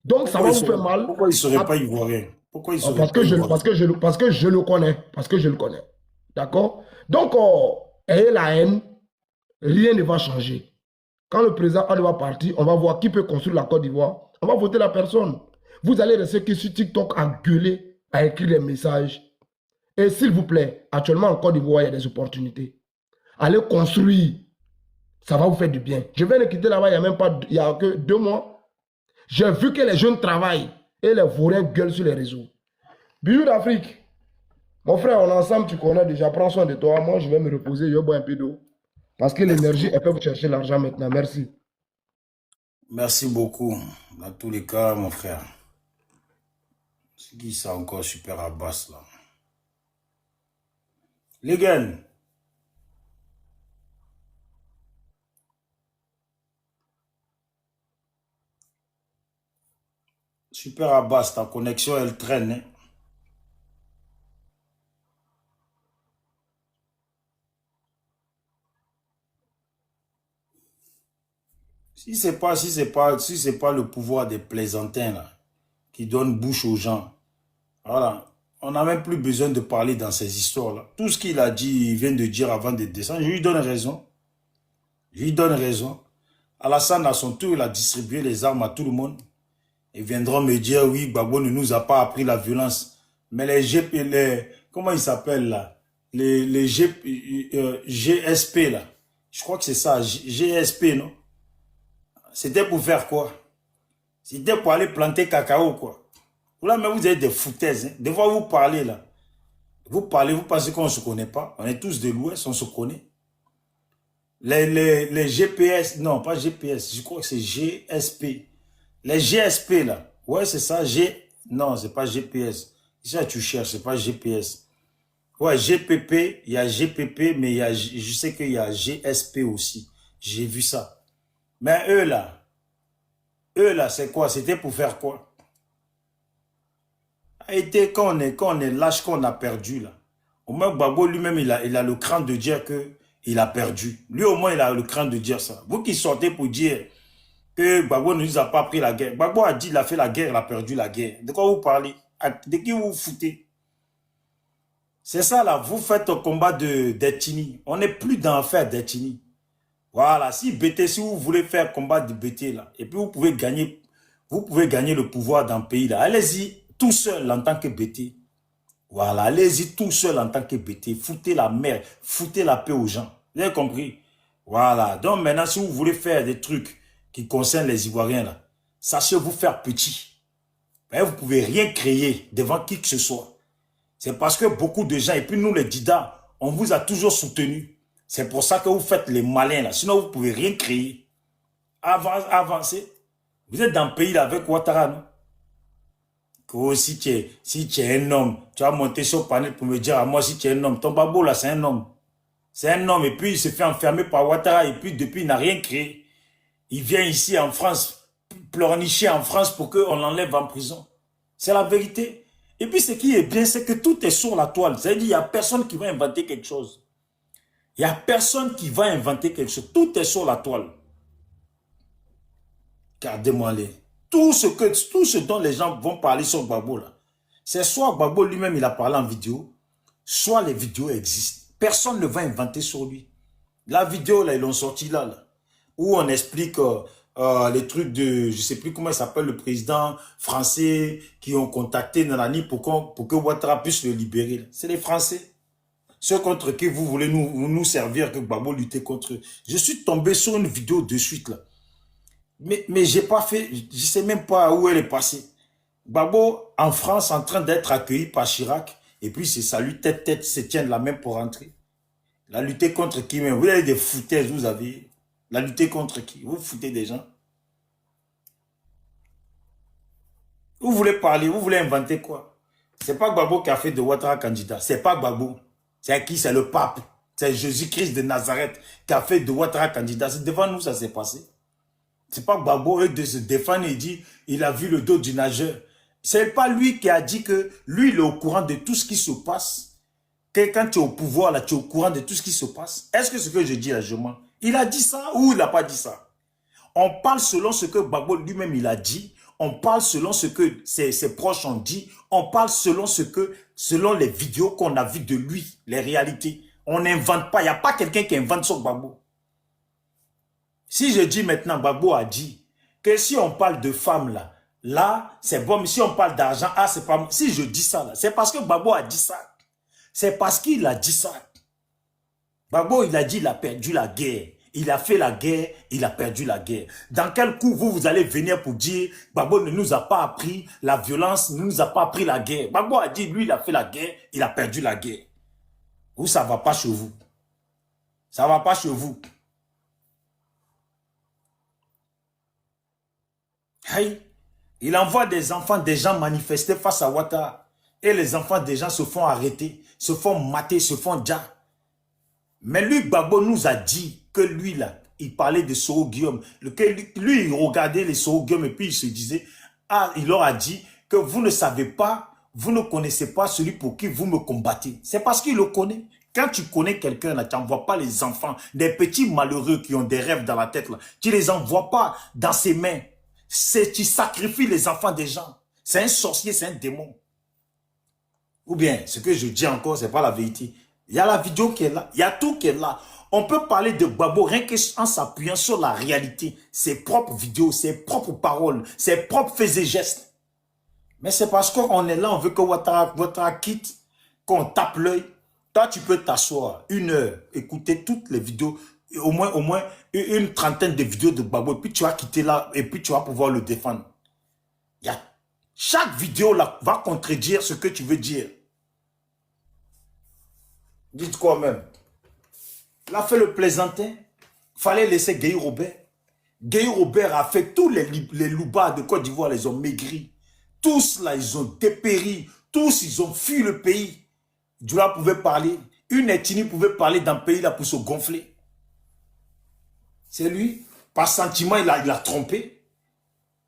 S4: Donc ça va vous faire mal.
S3: Pourquoi il ne serait pas Ivoirien? Pourquoi il serait
S4: parce que je le connais. Parce que je le connais. D'accord? Donc, ayez la haine, rien ne va changer. Quand le président Adou va partir, on va voir qui peut construire la Côte d'Ivoire. On va voter la personne. Vous allez rester que sur TikTok à gueuler, à écrire des messages. Et s'il vous plaît, actuellement en Côte d'Ivoire, il y a des opportunités. Allez construire. Ça va vous faire du bien. Je viens de quitter là-bas il y a que 2 mois. J'ai vu que les jeunes travaillent et les vauriens gueulent sur les réseaux. Bijou d'Afrique. Mon frère, on est ensemble, tu connais déjà. Prends soin de toi. Moi, je vais me reposer. Je vais boire un peu d'eau. Parce que l'énergie, elle peut vous chercher l'argent maintenant. Merci.
S3: Merci beaucoup. Dans tous les cas, mon frère. C'est qui ça encore super à basse là? Les gars. Super à basse, ta connexion elle traîne. Hein? Si c'est pas le pouvoir des plaisantins là, qui donne bouche aux gens, voilà, on n'a même plus besoin de parler dans ces histoires-là. Tout ce qu'il a dit, il vient de dire avant de descendre, je lui donne raison. Je lui donne raison. Alassane, à son tour, il a distribué les armes à tout le monde. Ils viendront me dire, oui, Gbagbo ne nous a pas appris la violence. Mais comment ils s'appellent là? Les GSP là. Je crois que c'est ça, GSP, non? C'était pour faire quoi? C'était pour aller planter cacao, quoi. Là, mais vous êtes des foutaises. Hein? Des fois, vous parlez là. Vous pensez qu'on ne se connaît pas. On est tous de l'Ouest, on se connaît. Les GPS, non, pas GPS, je crois que c'est GSP. Les GSP là, ouais c'est ça, non c'est pas GPS, ça tu cherches, c'est pas GPS. Ouais GPP, il y a GPP, mais je sais qu'il y a GSP aussi, j'ai vu ça. Mais eux là c'est quoi, c'était pour faire quoi? Quand on est lâche, qu'on a perdu là. Au moins Gbagbo lui-même il a le cran de dire que il a perdu. Lui au moins il a le cran de dire ça. Vous qui sortez pour dire que Gbagbo ne nous a pas pris la guerre. Gbagbo a dit qu'il a fait la guerre, il a perdu la guerre. De quoi vous parlez? De qui vous vous foutez? C'est ça là, vous faites un combat d'Etini. On n'est plus dans l'affaire d'Etini. Voilà, si BT, si vous voulez faire combat de BT là, et puis vous pouvez gagner le pouvoir dans le pays là, allez-y tout seul en tant que BT. Voilà, allez-y tout seul en tant que BT. Foutez la merde, foutez la paix aux gens. Vous avez compris? Voilà, donc maintenant si vous voulez faire des trucs qui concernent les Ivoiriens là, sachez vous faire petit. Mais vous ne pouvez rien créer devant qui que ce soit. C'est parce que beaucoup de gens, et puis nous les Dida, on vous a toujours soutenu. C'est pour ça que vous faites les malins là. Sinon, vous ne pouvez rien créer. Avancez. Vous êtes dans le pays là avec Ouattara, non? Que si tu es un homme, tu vas monter sur le panel pour me dire à moi si tu es un homme. Ton babo là, c'est un homme. C'est un homme et puis il se fait enfermer par Ouattara et puis depuis il n'a rien créé. Il vient ici en France, pleurnicher en France pour qu'on l'enlève en prison. C'est la vérité. Et puis ce qui est bien, c'est que tout est sur la toile. C'est-à-dire qu'il n'y a personne qui va inventer quelque chose. Il n'y a personne qui va inventer quelque chose. Tout est sur la toile. Regardez-moi les. Tout ce dont les gens vont parler sur Gbagbo là, c'est soit Gbagbo lui-même il a parlé en vidéo, soit les vidéos existent. Personne ne va inventer sur lui. La vidéo là, ils l'ont sorti là, où on explique les trucs de, je ne sais plus comment il s'appelle, le président français qui ont contacté Nanani pour que Ouattara puisse le libérer. C'est les Français. Ceux contre qui vous voulez nous servir, que Gbagbo lutter contre eux. Je suis tombé sur une vidéo de suite là. Mais j'ai pas fait, je ne sais même pas où elle est passée. Gbagbo en France en train d'être accueilli par Chirac et puis c'est ça, lui tête se tiennent la main pour rentrer. La lutter contre qui même? Vous avez des foutaises, vous avez. La lutter contre qui? Vous foutez des gens. Vous voulez parler, vous voulez inventer quoi? C'est pas Gbagbo qui a fait de Ouattara candidat. C'est pas Gbagbo. C'est qui? C'est le pape. C'est Jésus-Christ de Nazareth qui a fait de Ouattara candidat. C'est devant nous ça s'est passé. C'est pas Gbagbo de se défendre et dit il a vu le dos du nageur. C'est pas lui qui a dit que lui il est au courant de tout ce qui se passe. Que quand tu es au pouvoir là, tu es au courant de tout ce qui se passe. Est-ce que ce que je dis là, je mens? Il a dit ça ou il n'a pas dit ça? On parle selon ce que Gbagbo lui-même il a dit. On parle selon ce que ses proches ont dit. On parle selon les vidéos qu'on a vues de lui, les réalités. On n'invente pas. Il n'y a pas quelqu'un qui invente sur Gbagbo. Si je dis maintenant, Gbagbo a dit que si on parle de femmes là, c'est bon, mais si on parle d'argent, c'est pas bon. Si je dis ça là, c'est parce que Gbagbo a dit ça. C'est parce qu'il a dit ça. Gbagbo, il a dit qu'il a perdu la guerre. Il a fait la guerre, il a perdu la guerre. Dans quel coup vous allez venir pour dire Gbagbo ne nous a pas appris la violence, ne nous a pas appris la guerre. Gbagbo a dit, lui, il a fait la guerre, il a perdu la guerre. Ou ça ne va pas chez vous. Ça ne va pas chez vous. Hey, il envoie des enfants, des gens manifester face à Ouattara. Et les enfants des gens se font arrêter, se font mater, se font déjà. Mais lui, Gbagbo nous a dit que lui, là, il parlait de Soro Guillaume. Lui, il regardait les Soro Guillaume et puis il se disait, il leur a dit que vous ne savez pas, vous ne connaissez pas celui pour qui vous me combattez. C'est parce qu'il le connaît. Quand tu connais quelqu'un, là, tu n'envoies pas les enfants, des petits malheureux qui ont des rêves dans la tête, là. Tu ne les envoies pas dans ses mains. Tu sacrifies les enfants des gens. C'est un sorcier, c'est un démon. Ou bien, ce que je dis encore, ce n'est pas la vérité. Il y a la vidéo qui est là, il y a tout qui est là. On peut parler de Gbagbo rien qu'en s'appuyant sur la réalité, ses propres vidéos, ses propres paroles, ses propres faits et gestes. Mais c'est parce qu'on est là, on veut que Ouattara quitte, qu'on tape l'œil. Toi, tu peux t'asseoir 1 heure, écouter toutes les vidéos, au moins une trentaine de vidéos de Gbagbo, et puis tu vas quitter là, et puis tu vas pouvoir le défendre. Chaque vidéo là va contredire ce que tu veux dire. Dites quoi même? Il a fait le plaisantin. Fallait laisser Gueye Robert. Gueye Robert a fait tous les loubards de Côte d'Ivoire, les ont maigris. Tous là, ils ont dépéri. Tous, ils ont fui le pays. Djoula pouvait parler. Une ethnie pouvait parler dans le pays là pour se gonfler. C'est lui. Par sentiment, il a trompé.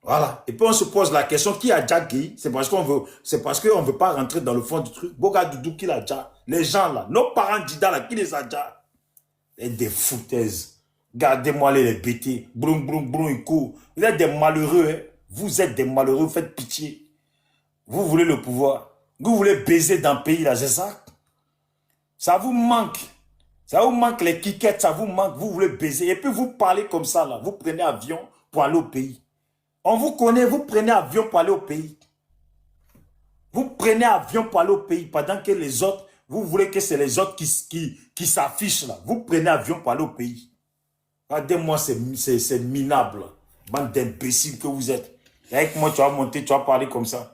S3: Voilà. Et puis on se pose la question, qui a déjà Gueye? C'est parce qu'on veut pas rentrer dans le fond du truc. Boga Doudou, qui l'a déjà? Les gens là, nos parents Dida là, qui les a déjà? Et des foutaises. Gardez-moi les bêtés. Broum, broum, broum, ils courent. Vous êtes des malheureux, hein? Vous êtes des malheureux, faites pitié. Vous voulez le pouvoir. Vous voulez baiser dans le pays, là, c'est ça? Ça vous manque. Ça vous manque les quiquettes, ça vous manque. Vous voulez baiser. Et puis vous parlez comme ça, là. Vous prenez avion pour aller au pays. On vous connaît, vous prenez avion pour aller au pays. Vous prenez avion pour aller au pays pendant que les autres, vous voulez que c'est les autres qui s'affichent là. Vous prenez avion pour aller au pays. Regardez-moi, c'est minable. Bande d'imbéciles que vous êtes. Et avec moi, tu vas monter, tu vas parler comme ça.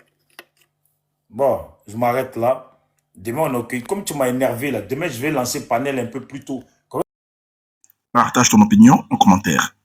S3: Bon, je m'arrête là. Demain, on occupe. Comme tu m'as énervé là, demain, je vais lancer panel un peu plus tôt.
S8: Partage ton opinion en commentaire.